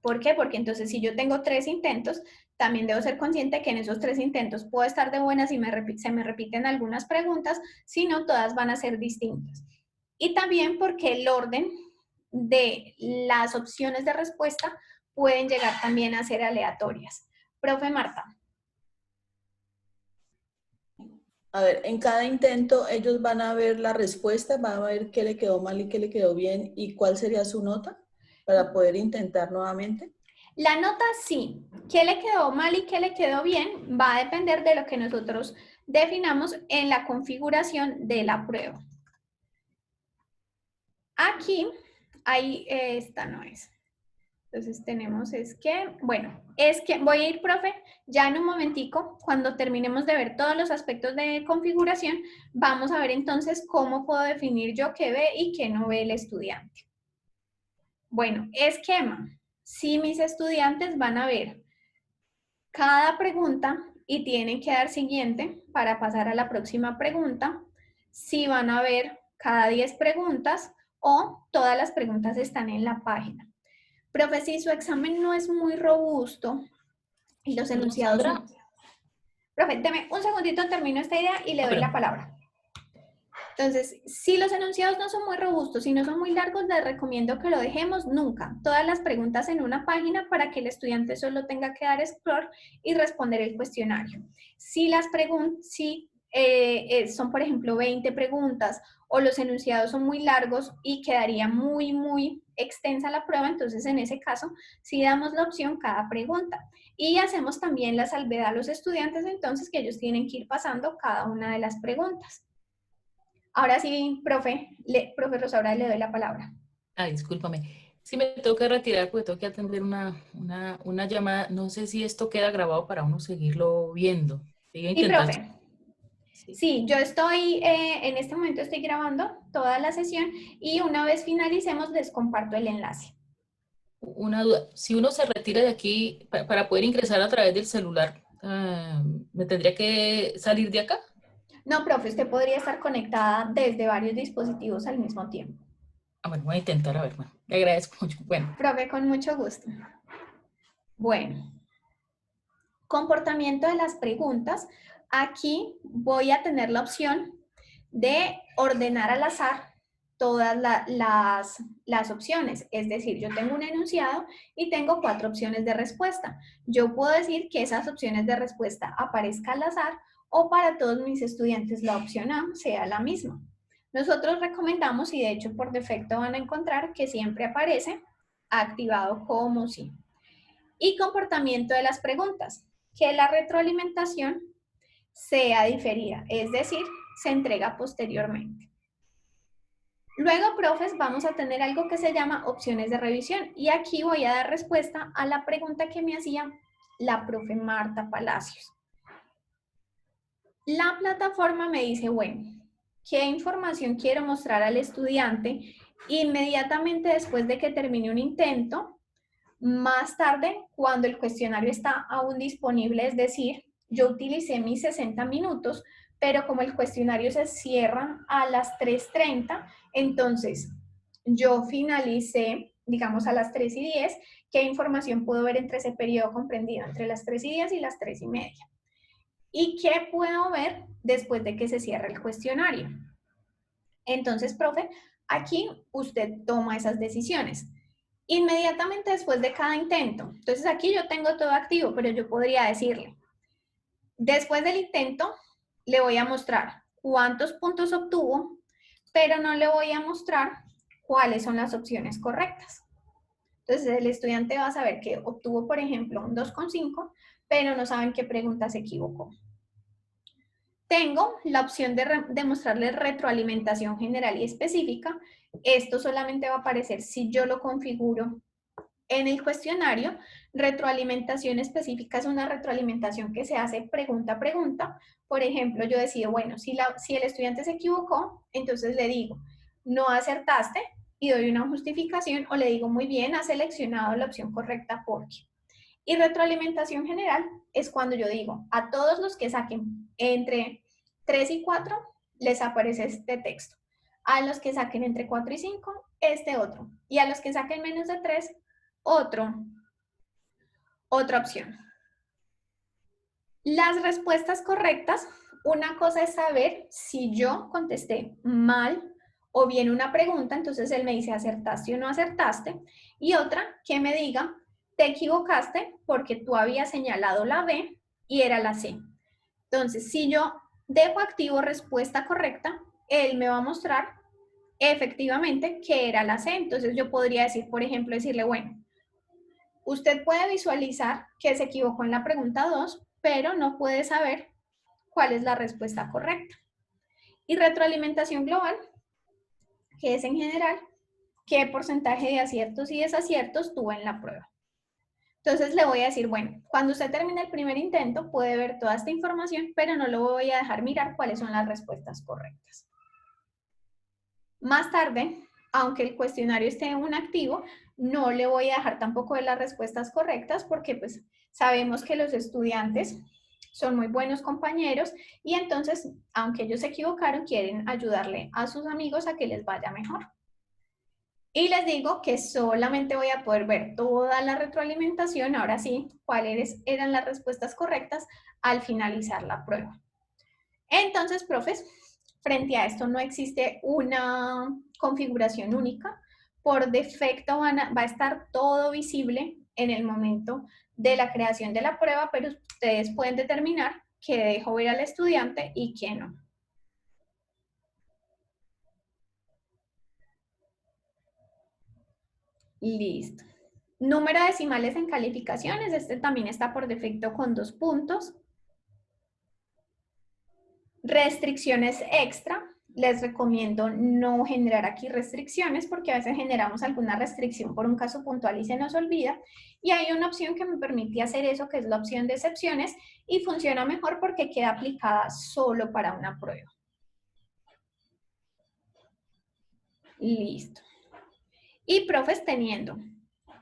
¿Por qué? Porque entonces si yo tengo 3 intentos, también debo ser consciente que en esos 3 intentos puedo estar de buenas y se me repiten algunas preguntas, si no todas van a ser distintas. Y también porque el orden de las opciones de respuesta pueden llegar también a ser aleatorias. Profe Marta. A ver, en cada intento ellos van a ver la respuesta, van a ver qué le quedó mal y qué le quedó bien y cuál sería su nota para poder intentar nuevamente. La nota sí. ¿Qué le quedó mal y qué le quedó bien? Va a depender de lo que nosotros definamos en la configuración de la prueba. Aquí, esta no es. Entonces tenemos voy a ir, profe, ya en un momentico, cuando terminemos de ver todos los aspectos de configuración, vamos a ver entonces cómo puedo definir yo qué ve y qué no ve el estudiante. Bueno, esquema. Si mis estudiantes van a ver cada pregunta y tienen que dar siguiente para pasar a la próxima pregunta, si van a ver cada 10 preguntas o todas las preguntas están en la página. Profe, si su examen no es muy robusto y los enunciados... Sandra. Profe, deme un segundito, termino esta idea y le doy la palabra. Entonces, si los enunciados no son muy robustos y no son muy largos, les recomiendo que lo dejemos nunca. Todas las preguntas en una página para que el estudiante solo tenga que dar scroll y responder el cuestionario. Si las preguntas, son, por ejemplo, 20 preguntas o los enunciados son muy largos y quedaría muy extensa la prueba, entonces en ese caso sí damos la opción cada pregunta. Y hacemos también la salvedad a los estudiantes, entonces que ellos tienen que ir pasando cada una de las preguntas. Ahora sí, profe Rosaura, le doy la palabra. Discúlpame. Sí me tengo que retirar porque tengo que atender una llamada. No sé si esto queda grabado para uno seguirlo viendo. Y profe, sí, yo estoy, en este momento estoy grabando toda la sesión y una vez finalicemos les comparto el enlace. Una duda, si uno se retira de aquí para poder ingresar a través del celular, ¿me tendría que salir de acá? No, profe, usted podría estar conectada desde varios dispositivos al mismo tiempo. Bueno, voy a intentar, a ver, bueno, le agradezco mucho. Bueno. Profe, con mucho gusto. Bueno, comportamiento de las preguntas. Aquí voy a tener la opción de ordenar al azar todas las opciones. Es decir, yo tengo un enunciado y tengo 4 opciones de respuesta. Yo puedo decir que esas opciones de respuesta aparezcan al azar o para todos mis estudiantes la opción A sea la misma. Nosotros recomendamos, y de hecho por defecto van a encontrar que siempre aparece activado como sí. Y comportamiento de las preguntas, que la retroalimentación sea diferida, es decir, se entrega posteriormente. Luego, profes, vamos a tener algo que se llama opciones de revisión y aquí voy a dar respuesta a la pregunta que me hacía la profe Marta Palacios. La plataforma me dice, bueno, ¿qué información quiero mostrar al estudiante inmediatamente después de que termine un intento? Más tarde, cuando el cuestionario está aún disponible, es decir, yo utilicé mis 60 minutos, pero como el cuestionario se cierra a las 3:30, entonces yo finalicé, digamos, a las 3:10, ¿qué información puedo ver entre ese periodo comprendido entre las 3:10 y las 3:30? ¿Y qué puedo ver después de que se cierre el cuestionario? Entonces, profe, aquí usted toma esas decisiones. Inmediatamente después de cada intento. Entonces aquí yo tengo todo activo, pero yo podría decirle, después del intento le voy a mostrar cuántos puntos obtuvo, pero no le voy a mostrar cuáles son las opciones correctas. Entonces el estudiante va a saber que obtuvo, por ejemplo, un 2,5, pero no saben qué pregunta se equivocó. Tengo la opción de mostrarle retroalimentación general y específica. Esto solamente va a aparecer si yo lo configuro en el cuestionario. Retroalimentación específica es una retroalimentación que se hace pregunta a pregunta. Por ejemplo, yo decido, bueno, si el estudiante se equivocó, entonces le digo, no acertaste y doy una justificación o le digo, muy bien, has seleccionado la opción correcta porque. Y retroalimentación general es cuando yo digo, a todos los que saquen entre 3 y 4, les aparece este texto. A los que saquen entre 4 y 5, este otro. Y a los que saquen menos de 3, otra opción. Las respuestas correctas, una cosa es saber si yo contesté mal o bien una pregunta, entonces él me dice acertaste o no acertaste, y otra que me diga te equivocaste porque tú habías señalado la B y era la C. Entonces, si yo dejo activo respuesta correcta, él me va a mostrar efectivamente que era la C. Entonces yo podría decir, por ejemplo, decirle, bueno, usted puede visualizar que se equivocó en la pregunta 2, pero no puede saber cuál es la respuesta correcta. Y retroalimentación global, que es en general, qué porcentaje de aciertos y desaciertos tuvo en la prueba. Entonces le voy a decir, bueno, cuando usted termine el primer intento puede ver toda esta información, pero no lo voy a dejar mirar cuáles son las respuestas correctas. Más tarde, aunque el cuestionario esté en un activo, no le voy a dejar tampoco ver las respuestas correctas porque pues sabemos que los estudiantes son muy buenos compañeros y entonces, aunque ellos se equivocaron, quieren ayudarle a sus amigos a que les vaya mejor. Y les digo que solamente voy a poder ver toda la retroalimentación, ahora sí, cuáles eran las respuestas correctas al finalizar la prueba. Entonces, profes, frente a esto no existe una configuración única. Por defecto va a estar todo visible en el momento de la creación de la prueba, pero ustedes pueden determinar qué dejo ver al estudiante y qué no. Listo. Número de decimales en calificaciones, este también está por defecto con 2 puntos. Restricciones extra, les recomiendo no generar aquí restricciones porque a veces generamos alguna restricción por un caso puntual y se nos olvida. Y hay una opción que me permite hacer eso, que es la opción de excepciones, y funciona mejor porque queda aplicada solo para una prueba. Listo. Y profes, teniendo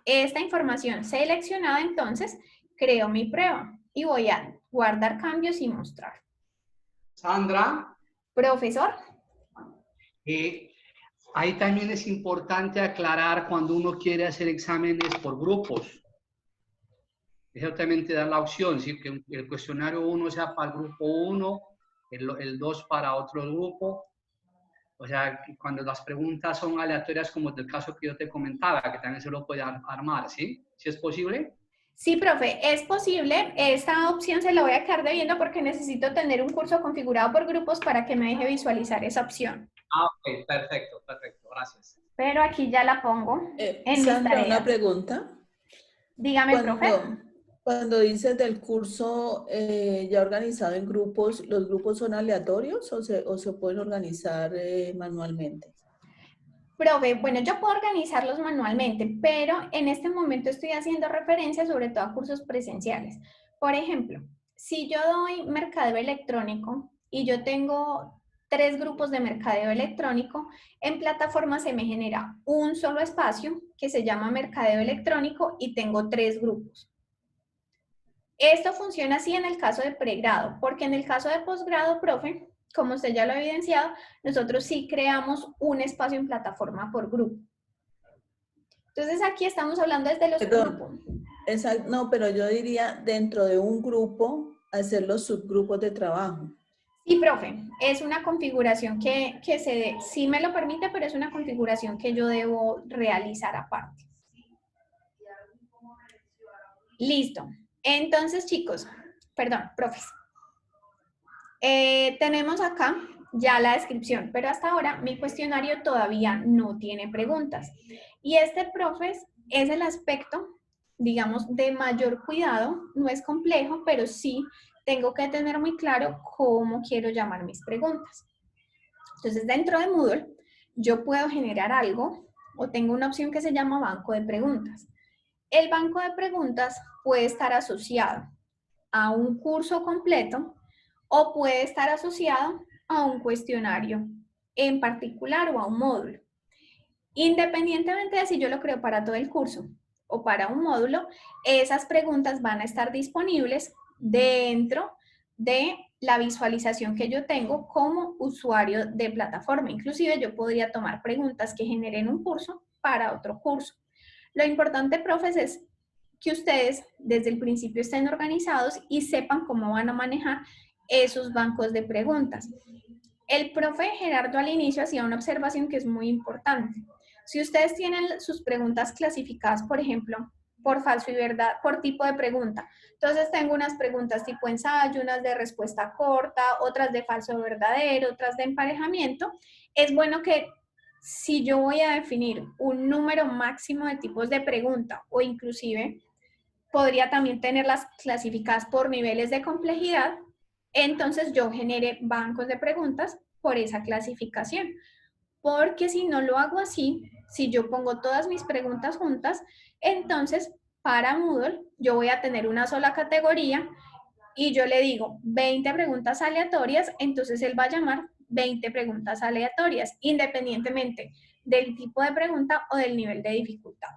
esta información seleccionada, entonces creo mi prueba y voy a guardar cambios y mostrar. Sandra. Profesor. Ahí también es importante aclarar cuando uno quiere hacer exámenes por grupos. Eso también te da la opción, ¿sí? Que el cuestionario 1 sea para el grupo 1, el 2 para otro grupo. O sea, cuando las preguntas son aleatorias, como del caso que yo te comentaba, que también se lo puede armar, ¿sí? ¿Sí es posible? Sí, profe, es posible. Esta opción se la voy a quedar debiendo porque necesito tener un curso configurado por grupos para que me deje visualizar esa opción. Ah, ok, perfecto, perfecto, gracias. Pero aquí ya la pongo en mis Sandra, tareas. una pregunta. Dígame, profe. Cuando dices del curso ya organizado en grupos, ¿los grupos son aleatorios o se pueden organizar manualmente? Profe, bueno, yo puedo organizarlos manualmente, pero en este momento estoy haciendo referencia sobre todo a cursos presenciales. Por ejemplo, si yo doy mercadeo electrónico y yo tengo 3 grupos de mercadeo electrónico, en plataforma se me genera un solo espacio que se llama mercadeo electrónico y tengo 3 grupos. Esto funciona así en el caso de pregrado, porque en el caso de posgrado, profe, como usted ya lo ha evidenciado, nosotros sí creamos un espacio en plataforma por grupo. Entonces aquí estamos hablando desde los grupos. Exacto, no, pero yo diría dentro de un grupo hacer los subgrupos de trabajo. Sí, profe, es una configuración que sí me lo permite, pero es una configuración que yo debo realizar aparte. Listo. Entonces, chicos, perdón, profes. Tenemos acá ya la descripción, pero hasta ahora mi cuestionario todavía no tiene preguntas. Y este, profes, es el aspecto, digamos, de mayor cuidado. No es complejo, pero sí tengo que tener muy claro cómo quiero llamar mis preguntas. Entonces, dentro de Moodle, yo puedo generar algo o tengo una opción que se llama banco de preguntas. El banco de preguntas puede estar asociado a un curso completo o puede estar asociado a un cuestionario en particular o a un módulo. Independientemente de si yo lo creo para todo el curso o para un módulo, esas preguntas van a estar disponibles dentro de la visualización que yo tengo como usuario de plataforma. Inclusive yo podría tomar preguntas que generen un curso para otro curso. Lo importante, profes, es que ustedes desde el principio estén organizados y sepan cómo van a manejar esos bancos de preguntas. El profe Gerardo al inicio hacía una observación que es muy importante. Si ustedes tienen sus preguntas clasificadas, por ejemplo, por falso y verdad, por tipo de pregunta. Entonces tengo unas preguntas tipo ensayo, unas de respuesta corta, otras de falso o verdadero, otras de emparejamiento. Es bueno que si yo voy a definir un número máximo de tipos de pregunta o inclusive podría también tenerlas clasificadas por niveles de complejidad, entonces yo genere bancos de preguntas por esa clasificación. porque si no lo hago así, si yo pongo todas mis preguntas juntas, entonces para Moodle yo voy a tener una sola categoría y yo le digo 20 preguntas aleatorias, entonces él va a llamar 20 preguntas aleatorias, independientemente del tipo de pregunta o del nivel de dificultad.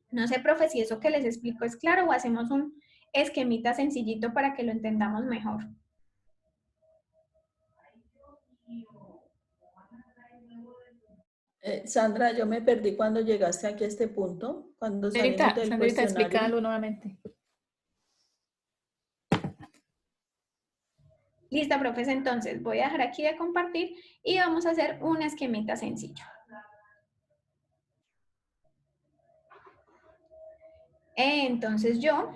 No sé, profe, si eso que les explico es claro o hacemos un esquemita sencillito para que lo entendamos mejor. Sandra, yo me perdí cuando llegaste aquí a este punto, cuando salimos del Sandrita, cuestionario. explícalo nuevamente. Listo, profes, entonces voy a dejar aquí de compartir y vamos a hacer un esquemita sencillo. Entonces yo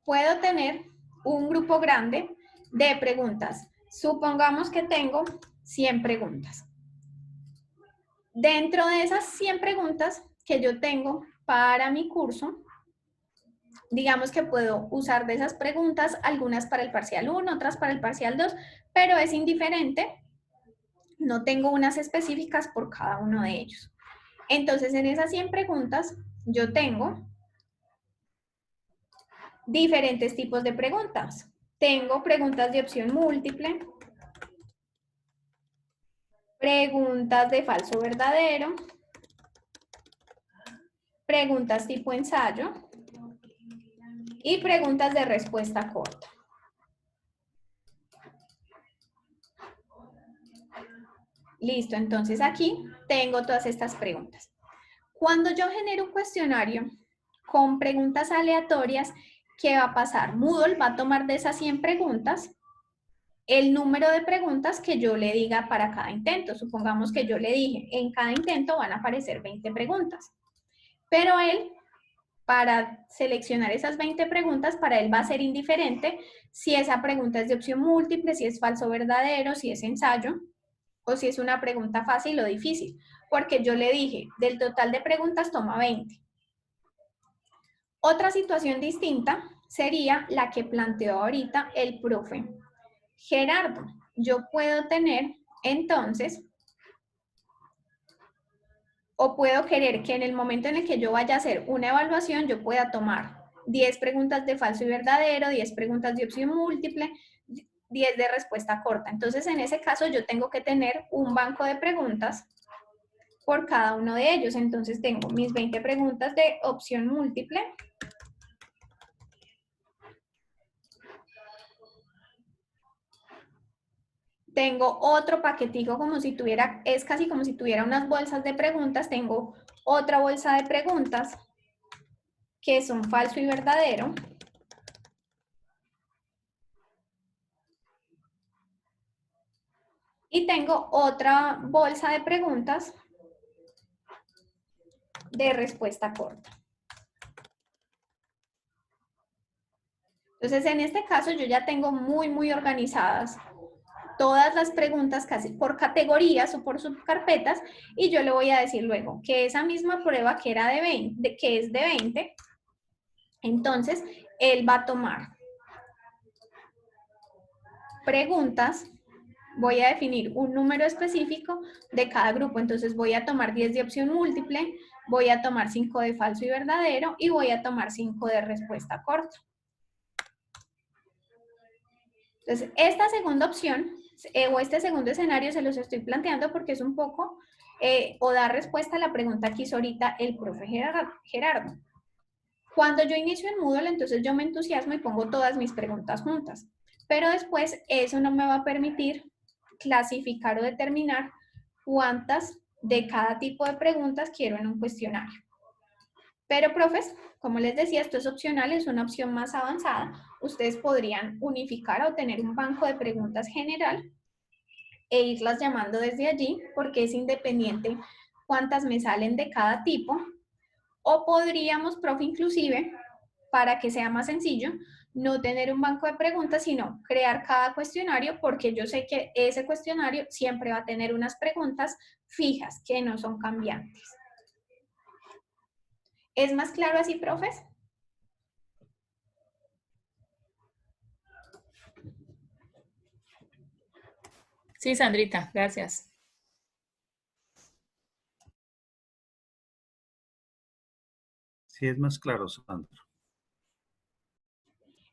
puedo tener un grupo grande de preguntas. Supongamos que tengo 100 preguntas. Dentro de esas 100 preguntas que yo tengo para mi curso, digamos que puedo usar de esas preguntas algunas para el parcial 1, otras para el parcial 2, pero es indiferente. No tengo unas específicas por cada uno de ellos. Entonces, en esas 100 preguntas, yo tengo diferentes tipos de preguntas. Tengo preguntas de opción múltiple, preguntas de falso verdadero, preguntas tipo ensayo y preguntas de respuesta corta. Listo, entonces aquí tengo todas estas preguntas. Cuando yo genero un cuestionario con preguntas aleatorias, ¿qué va a pasar? Moodle va a tomar de esas 100 preguntas el número de preguntas que yo le diga para cada intento. Supongamos que yo le dije, en cada intento van a aparecer 20 preguntas. Pero él, para seleccionar esas 20 preguntas, para él va a ser indiferente si esa pregunta es de opción múltiple, si es falso verdadero, si es ensayo, o si es una pregunta fácil o difícil. Porque yo le dije, del total de preguntas toma 20. Otra situación distinta sería la que planteó ahorita el profe Gerardo. Yo puedo tener, entonces, o puedo querer que en el momento en el que yo vaya a hacer una evaluación, yo pueda tomar 10 preguntas de falso y verdadero, 10 preguntas de opción múltiple, 10 de respuesta corta. Entonces, en ese caso, yo tengo que tener un banco de preguntas por cada uno de ellos. Entonces, tengo mis 20 preguntas de opción múltiple. Tengo otro paquetico como si tuviera, es casi como si tuviera unas bolsas de preguntas. Tengo otra bolsa de preguntas que son falso y verdadero. Y tengo otra bolsa de preguntas de respuesta corta. Entonces, en este caso, yo ya tengo muy organizadas todas las preguntas casi por categorías o por subcarpetas, y yo le voy a decir luego que esa misma prueba que era de 20, que es de 20, entonces él va a tomar preguntas, voy a definir un número específico de cada grupo. Entonces voy a tomar 10 de opción múltiple, voy a tomar 5 de falso y verdadero y voy a tomar 5 de respuesta corta. Entonces, esta segunda opción o este segundo escenario se los estoy planteando porque es un poco o dar respuesta a la pregunta que hizo ahorita el profe Gerardo. Cuando yo inicio en Moodle, entonces yo me entusiasmo y pongo todas mis preguntas juntas. Pero después eso no me va a permitir clasificar o determinar cuántas de cada tipo de preguntas quiero en un cuestionario. Pero, profes, como les decía, esto es opcional, es una opción más avanzada. Ustedes podrían unificar o tener un banco de preguntas general e irlas llamando desde allí, porque es independiente cuántas me salen de cada tipo. O podríamos, profe, inclusive, para que sea más sencillo, no tener un banco de preguntas, sino crear cada cuestionario, porque yo sé que ese cuestionario siempre va a tener unas preguntas fijas que no son cambiantes. ¿Es más claro así, profes? Sí, Sandrita, gracias. Sí, es más claro, Sandra.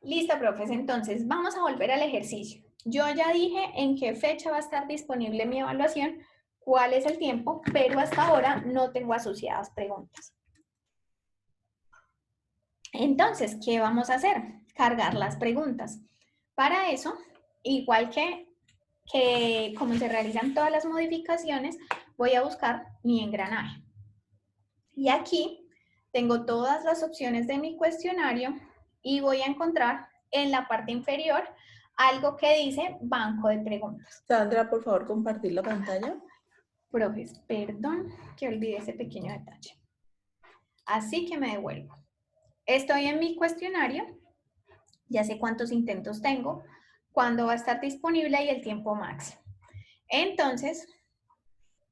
Listo, profes. Entonces, vamos a volver al ejercicio. Yo ya dije en qué fecha va a estar disponible mi evaluación, cuál es el tiempo, pero hasta ahora no tengo asociadas preguntas. Entonces, ¿qué vamos a hacer? Cargar las preguntas. Para eso, igual que como se realizan todas las modificaciones, voy a buscar mi engranaje. Y aquí tengo todas las opciones de mi cuestionario y voy a encontrar en la parte inferior algo que dice banco de preguntas. Sandra, por favor, compartir la pantalla. Profes, perdón que olvidé ese pequeño detalle. Así que me devuelvo. Estoy en mi cuestionario, ya sé cuántos intentos tengo, cuándo va a estar disponible y el tiempo máximo. Entonces,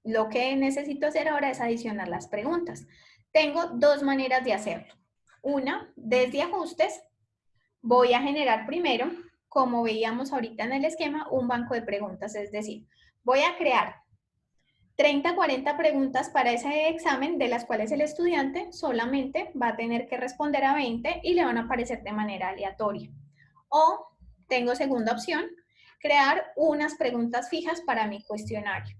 lo que necesito hacer ahora es adicionar las preguntas. Tengo dos maneras de hacerlo. Una, desde ajustes, voy a generar primero, como veíamos ahorita en el esquema, un banco de preguntas, es decir, voy a crear 30, 40 preguntas para ese examen, de las cuales el estudiante solamente va a tener que responder a 20 y le van a aparecer de manera aleatoria. O tengo segunda opción, crear unas preguntas fijas para mi cuestionario.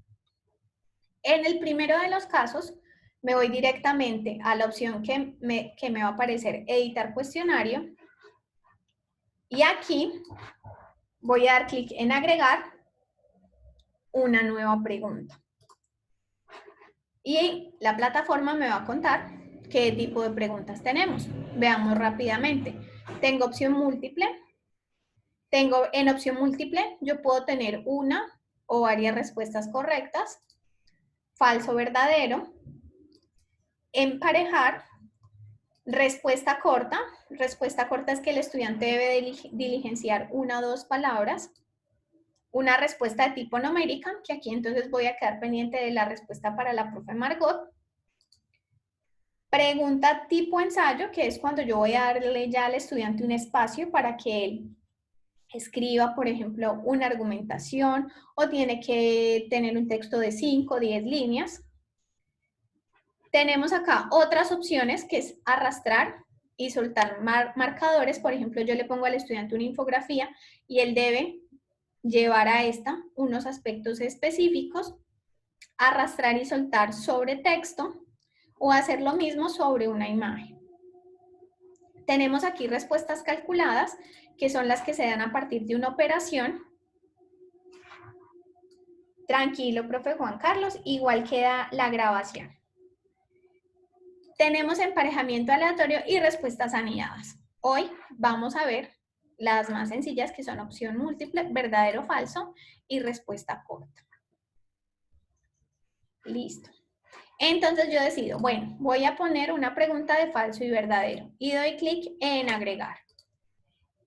En el primero de los casos, me voy directamente a la opción que me va a aparecer editar cuestionario. Y aquí voy a dar clic en agregar una nueva pregunta. Y la plataforma me va a contar qué tipo de preguntas tenemos. Veamos rápidamente. Tengo opción múltiple. En opción múltiple yo puedo tener una o varias respuestas correctas. Falso, verdadero. Emparejar. Respuesta corta. Respuesta corta es que el estudiante debe diligenciar una o dos palabras. Una respuesta de tipo numérica, que aquí entonces voy a quedar pendiente de la respuesta para la profe Margot. Pregunta tipo ensayo, que es cuando yo voy a darle ya al estudiante un espacio para que él escriba, por ejemplo, una argumentación o tiene que tener un texto de 5 o 10 líneas. Tenemos acá otras opciones, que es arrastrar y soltar marcadores. Por ejemplo, yo le pongo al estudiante una infografía y él debe llevar a esta unos aspectos específicos, arrastrar y soltar sobre texto o hacer lo mismo sobre una imagen. Tenemos aquí respuestas calculadas, que son las que se dan a partir de una operación. Tranquilo, profe Juan Carlos, igual queda la grabación. Tenemos emparejamiento aleatorio y respuestas anidadas. Hoy vamos a ver las más sencillas, que son opción múltiple, verdadero o falso y respuesta corta. Listo. Entonces yo decido, bueno, voy a poner una pregunta de falso y verdadero y doy clic en agregar.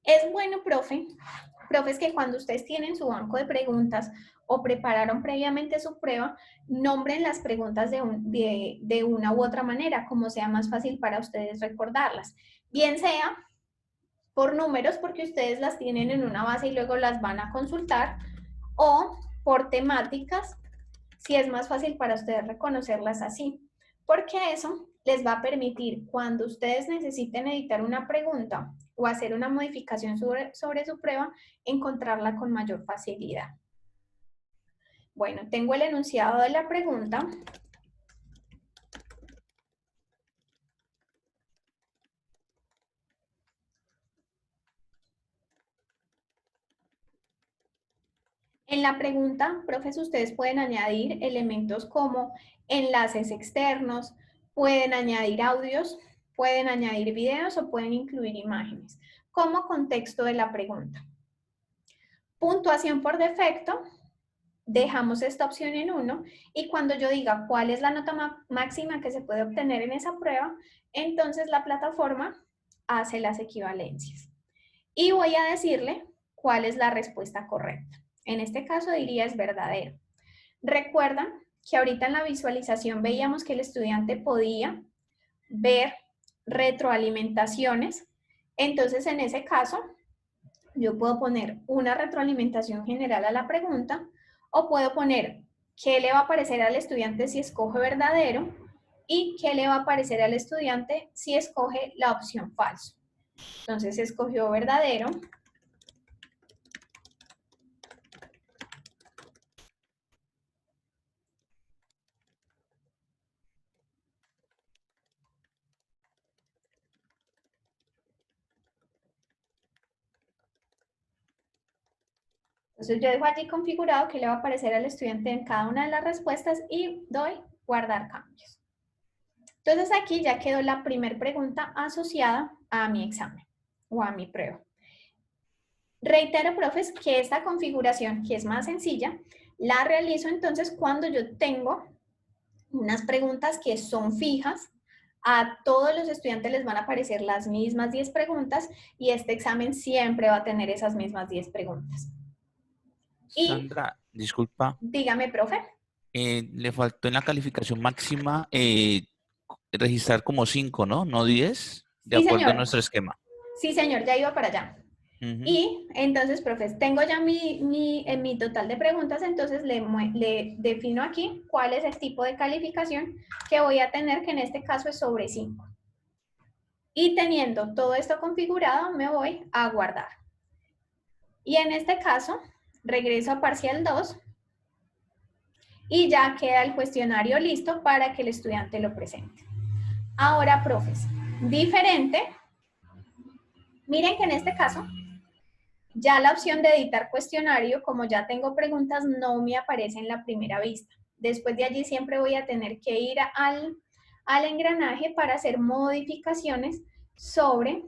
Es bueno, profes, que cuando ustedes tienen su banco de preguntas o prepararon previamente su prueba, nombren las preguntas de una u otra manera, como sea más fácil para ustedes recordarlas. Bien sea por números, porque ustedes las tienen en una base y luego las van a consultar, o por temáticas, si es más fácil para ustedes reconocerlas así, porque eso les va a permitir, cuando ustedes necesiten editar una pregunta o hacer una modificación sobre su prueba, encontrarla con mayor facilidad. Bueno, tengo el enunciado de la pregunta. En la pregunta, profes, ustedes pueden añadir elementos como enlaces externos, pueden añadir audios, pueden añadir videos o pueden incluir imágenes como contexto de la pregunta. Puntuación por defecto, dejamos esta opción en 1 y cuando yo diga cuál es la nota máxima que se puede obtener en esa prueba, entonces la plataforma hace las equivalencias. Y voy a decirle cuál es la respuesta correcta. En este caso diría es verdadero. Recuerdan que ahorita en la visualización veíamos que el estudiante podía ver retroalimentaciones. Entonces, en ese caso, yo puedo poner una retroalimentación general a la pregunta O puedo poner qué le va a aparecer al estudiante si escoge verdadero y qué le va a aparecer al estudiante si escoge la opción falso. Entonces escogió verdadero. Entonces yo dejo allí configurado que le va a aparecer al estudiante en cada una de las respuestas y doy guardar cambios. Entonces aquí ya quedó la primera pregunta asociada a mi examen o a mi prueba. Reitero, profes, que esta configuración, que es más sencilla, la realizo entonces cuando yo tengo unas preguntas que son fijas. A todos los estudiantes les van a aparecer las mismas 10 preguntas y este examen siempre va a tener esas mismas 10 preguntas. Y, Sandra, disculpa, dígame, profe. le faltó en la calificación máxima registrar como 5, ¿no? No 10, de Sí, acuerdo a señor. nuestro esquema. Sí, señor, ya iba para allá. Y entonces, profes, tengo ya mi total de preguntas, entonces le defino aquí cuál es el tipo de calificación que voy a tener, que en este caso es sobre 5. Y teniendo todo esto configurado, me voy a guardar. Y en este caso, regreso a parcial 2 y ya queda el cuestionario listo para que el estudiante lo presente. Ahora, profes, diferente. Miren que en este caso, ya la opción de editar cuestionario, como ya tengo preguntas, no me aparece en la primera vista. Después de allí siempre voy a tener que ir al engranaje para hacer modificaciones sobre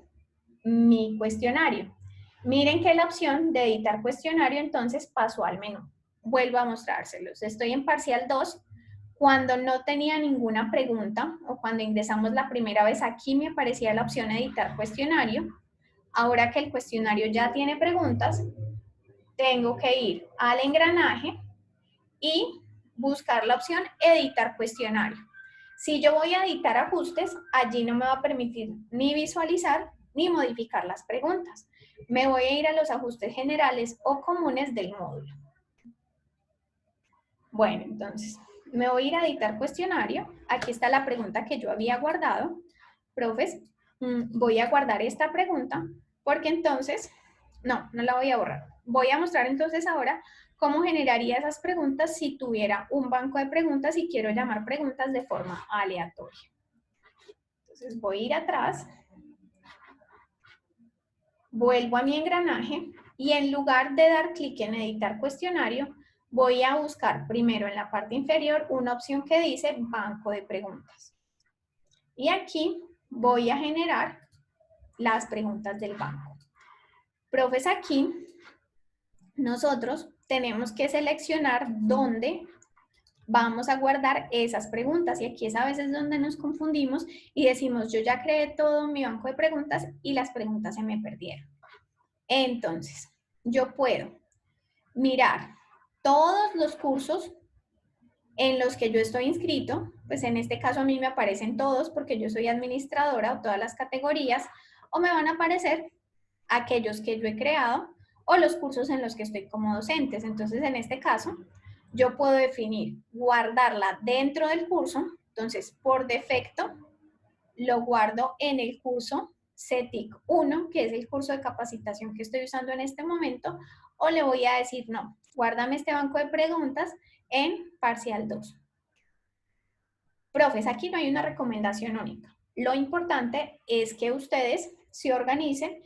mi cuestionario. Miren que la opción de editar cuestionario entonces pasó al menú. Vuelvo a mostrárselos. Estoy en parcial 2. Cuando no tenía ninguna pregunta o cuando ingresamos la primera vez, aquí me aparecía la opción editar cuestionario. Ahora que el cuestionario ya tiene preguntas, tengo que ir al engranaje y buscar la opción editar cuestionario. Si yo voy a editar ajustes, allí no me va a permitir ni visualizar ni modificar las preguntas. Me voy a ir a los ajustes generales o comunes del módulo. Bueno, entonces, me voy a ir a editar cuestionario. Aquí está la pregunta que yo había guardado. Profes, voy a guardar esta pregunta porque entonces, no la voy a borrar. Voy a mostrar entonces ahora cómo generaría esas preguntas si tuviera un banco de preguntas y quiero llamar preguntas de forma aleatoria. Entonces voy a ir atrás, vuelvo a mi engranaje y en lugar de dar clic en editar cuestionario, voy a buscar primero en la parte inferior una opción que dice banco de preguntas. Y aquí voy a generar las preguntas del banco. Profes, aquí nosotros tenemos que seleccionar dónde vamos a guardar esas preguntas. Y aquí es a veces donde nos confundimos y decimos, yo ya creé todo mi banco de preguntas y las preguntas se me perdieron. Entonces, yo puedo mirar todos los cursos en los que yo estoy inscrito, pues en este caso a mí me aparecen todos porque yo soy administradora o todas las categorías, o me van a aparecer aquellos que yo he creado o los cursos en los que estoy como docentes. Entonces, en este caso, yo puedo definir guardarla dentro del curso. Entonces, por defecto, lo guardo en el curso CETIC 1, que es el curso de capacitación que estoy usando en este momento, o le voy a decir, no, guárdame este banco de preguntas en parcial 2. Profes, aquí no hay una recomendación única. Lo importante es que ustedes se organicen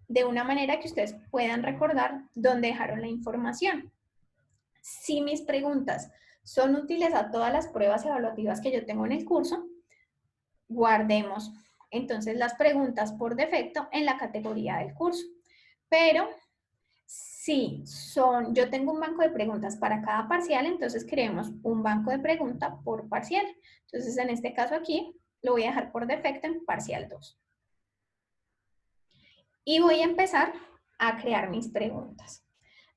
de una manera que ustedes puedan recordar dónde dejaron la información. Si mis preguntas son útiles a todas las pruebas evaluativas que yo tengo en el curso, guardemos entonces las preguntas por defecto en la categoría del curso. Pero si yo tengo un banco de preguntas para cada parcial, entonces creemos un banco de preguntas por parcial. Entonces, en este caso aquí, lo voy a dejar por defecto en parcial 2. Y voy a empezar a crear mis preguntas.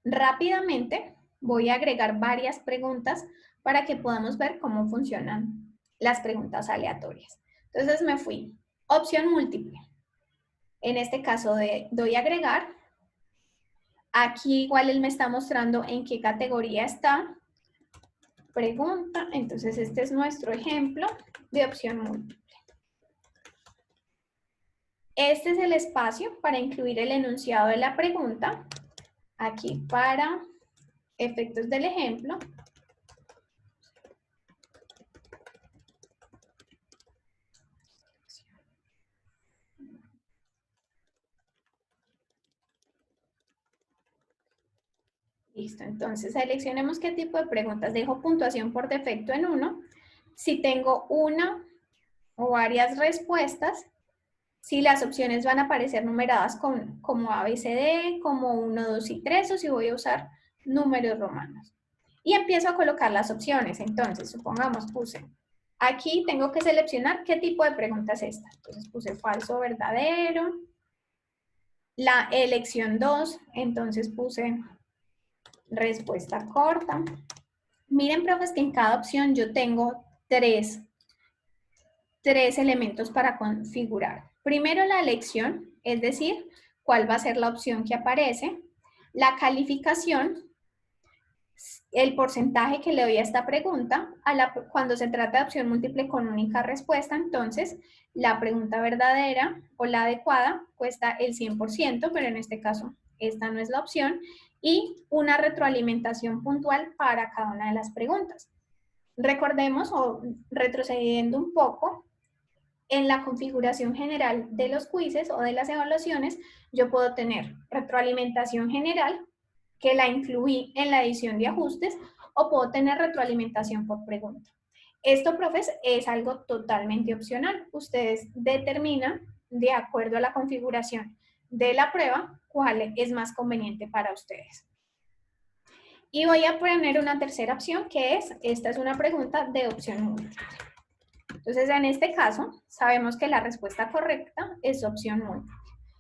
Rápidamente voy a agregar varias preguntas para que podamos ver cómo funcionan las preguntas aleatorias. Entonces me fui. Opción múltiple. En este caso doy a agregar. Aquí igual él me está mostrando en qué categoría está. Pregunta, entonces este es nuestro ejemplo de opción múltiple. Este es el espacio para incluir el enunciado de la pregunta. Aquí para efectos del ejemplo. Listo, entonces seleccionemos qué tipo de preguntas. Dejo puntuación por defecto en 1. Si tengo una o varias respuestas, si las opciones van a aparecer numeradas como A, B, C, D, como 1, 2 y 3, o si voy a usar números romanos. Y empiezo a colocar las opciones. Entonces, supongamos, puse, aquí tengo que seleccionar qué tipo de pregunta es esta. Entonces puse falso o verdadero. La elección 2, entonces puse respuesta corta. Miren, profes, que en cada opción yo tengo tres elementos para configurar. Primero la elección, es decir, cuál va a ser la opción que aparece. La calificación, el porcentaje que le doy a esta pregunta. Cuando se trata de opción múltiple con única respuesta, entonces la pregunta verdadera o la adecuada cuesta el 100%, pero en este caso esta no es la opción. Y una retroalimentación puntual para cada una de las preguntas. Recordemos, o retrocediendo un poco, en la configuración general de los quizzes o de las evaluaciones, yo puedo tener retroalimentación general, que la incluí en la edición de ajustes, o puedo tener retroalimentación por pregunta. Esto, profes, es algo totalmente opcional. Ustedes determinan, de acuerdo a la configuración de la prueba, cuál es más conveniente para ustedes. Y voy a poner una tercera opción, que es, esta es una pregunta de opción múltiple. Entonces, en este caso, sabemos que la respuesta correcta es opción múltiple.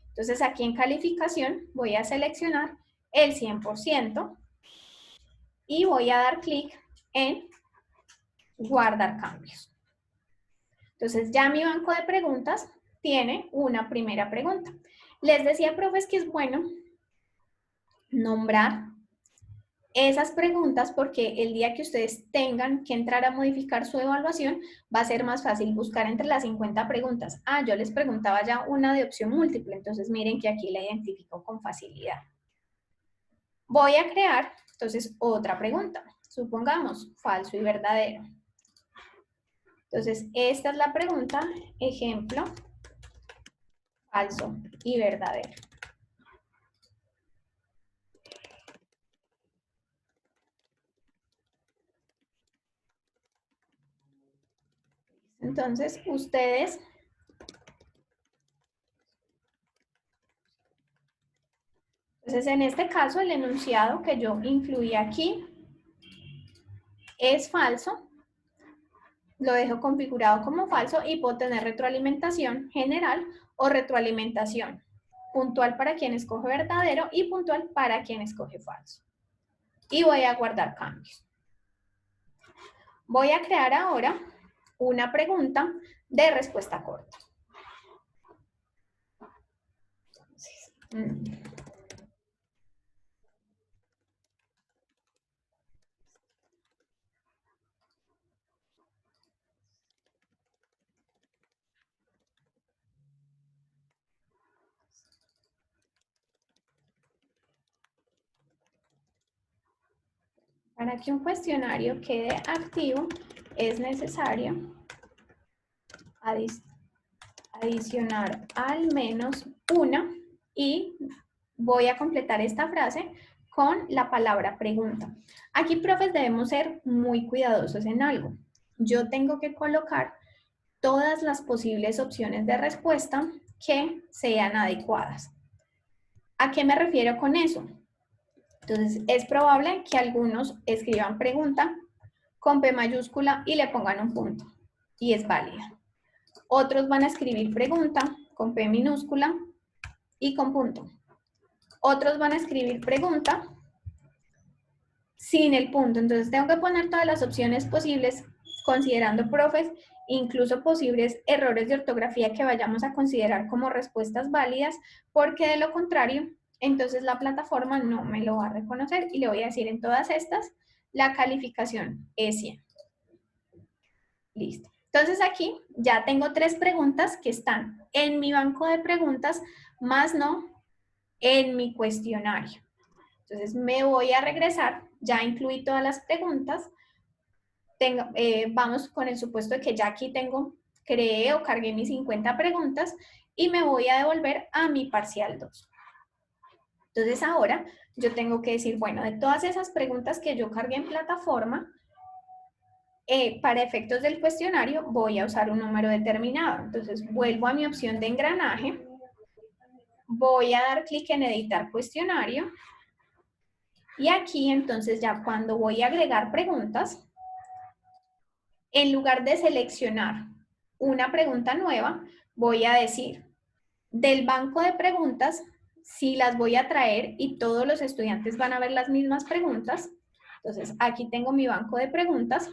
Entonces, aquí en calificación voy a seleccionar el 100% y voy a dar clic en guardar cambios. Entonces, ya mi banco de preguntas tiene una primera pregunta. Les decía, profes, que es bueno nombrar esas preguntas porque el día que ustedes tengan que entrar a modificar su evaluación, va a ser más fácil buscar entre las 50 preguntas. Ah, yo les preguntaba ya una de opción múltiple, entonces miren que aquí la identifico con facilidad. Voy a crear, entonces, otra pregunta. Supongamos, falso y verdadero. Entonces, esta es la pregunta, ejemplo, falso y verdadero. Entonces, ustedes entonces, en este caso, el enunciado que yo incluí aquí es falso. Lo dejo configurado como falso y puedo tener retroalimentación general o retroalimentación puntual para quien escoge verdadero y puntual para quien escoge falso. Y voy a guardar cambios. Voy a crear ahora una pregunta de respuesta corta. Para que un cuestionario quede activo, es necesario adicionar al menos una, y voy a completar esta frase con la palabra pregunta. Aquí, profes, debemos ser muy cuidadosos en algo. Yo tengo que colocar todas las posibles opciones de respuesta que sean adecuadas. ¿A qué me refiero con eso? Entonces, es probable que algunos escriban pregunta con P mayúscula y le pongan un punto, y es válida. Otros van a escribir pregunta con P minúscula y con punto. Otros van a escribir pregunta sin el punto. Entonces, tengo que poner todas las opciones posibles, considerando, profes, incluso posibles errores de ortografía que vayamos a considerar como respuestas válidas, porque de lo contrario, entonces la plataforma no me lo va a reconocer y le voy a decir en todas estas, la calificación es 100. Listo. Entonces aquí ya tengo 3 preguntas que están en mi banco de preguntas, más no en mi cuestionario. Entonces me voy a regresar, ya incluí todas las preguntas. Vamos con el supuesto de que ya aquí creé o cargué mis 50 preguntas y me voy a devolver a mi parcial 2. Entonces ahora yo tengo que decir, bueno, de todas esas preguntas que yo cargué en plataforma, para efectos del cuestionario voy a usar un número determinado. Entonces vuelvo a mi opción de engranaje, voy a dar clic en editar cuestionario y aquí entonces ya cuando voy a agregar preguntas, en lugar de seleccionar una pregunta nueva, voy a decir del banco de preguntas, si las voy a traer y todos los estudiantes van a ver las mismas preguntas. Entonces aquí tengo mi banco de preguntas.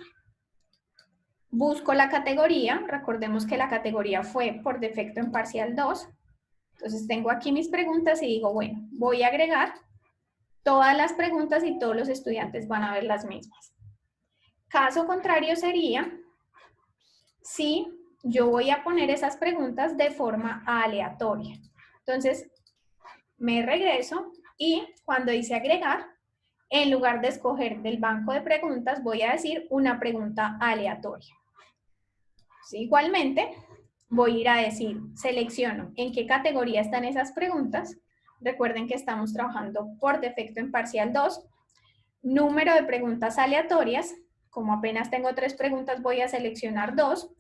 Busco la categoría, recordemos que la categoría fue por defecto en parcial 2. Entonces tengo aquí mis preguntas y digo, bueno, voy a agregar todas las preguntas y todos los estudiantes van a ver las mismas. Caso contrario sería si yo voy a poner esas preguntas de forma aleatoria. Entonces me regreso y cuando dice agregar, en lugar de escoger del banco de preguntas, voy a decir una pregunta aleatoria. Igualmente, voy a ir a decir, selecciono en qué categoría están esas preguntas. Recuerden que estamos trabajando por defecto en parcial 2. Número de preguntas aleatorias. Como apenas tengo 3 preguntas, voy a seleccionar 2.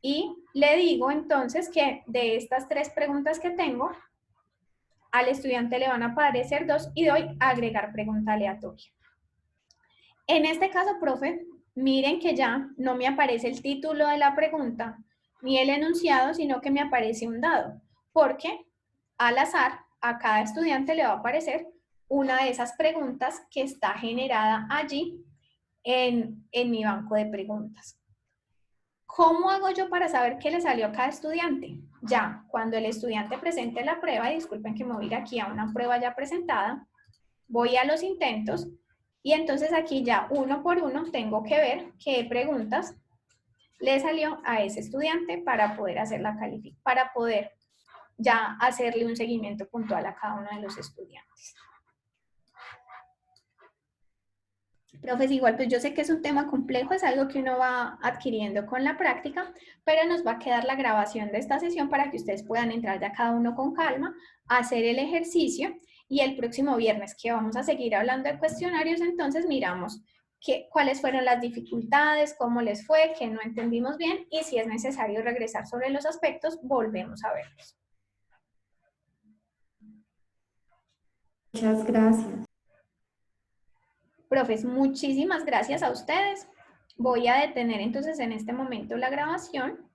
Y le digo entonces que de estas 3 preguntas que tengo, al estudiante le van a aparecer 2 y doy a agregar pregunta aleatoria. En este caso, profe, miren que ya no me aparece el título de la pregunta ni el enunciado, sino que me aparece un dado, porque al azar a cada estudiante le va a aparecer una de esas preguntas que está generada allí en mi banco de preguntas. ¿Cómo hago yo para saber qué le salió a cada estudiante? Ya, cuando el estudiante presente la prueba, y disculpen que me voy a ir aquí a una prueba ya presentada, voy a los intentos, y entonces aquí ya uno por uno tengo que ver qué preguntas le salió a ese estudiante para poder hacer la calificación, para poder ya hacerle un seguimiento puntual a cada uno de los estudiantes. Profes, igual pues yo sé que es un tema complejo, es algo que uno va adquiriendo con la práctica, pero nos va a quedar la grabación de esta sesión para que ustedes puedan entrar ya cada uno con calma, hacer el ejercicio. Y el próximo viernes que vamos a seguir hablando de cuestionarios, entonces miramos cuáles fueron las dificultades, cómo les fue, qué no entendimos bien y si es necesario regresar sobre los aspectos, volvemos a verlos. Muchas gracias. Profes, muchísimas gracias a ustedes. Voy a detener entonces en este momento la grabación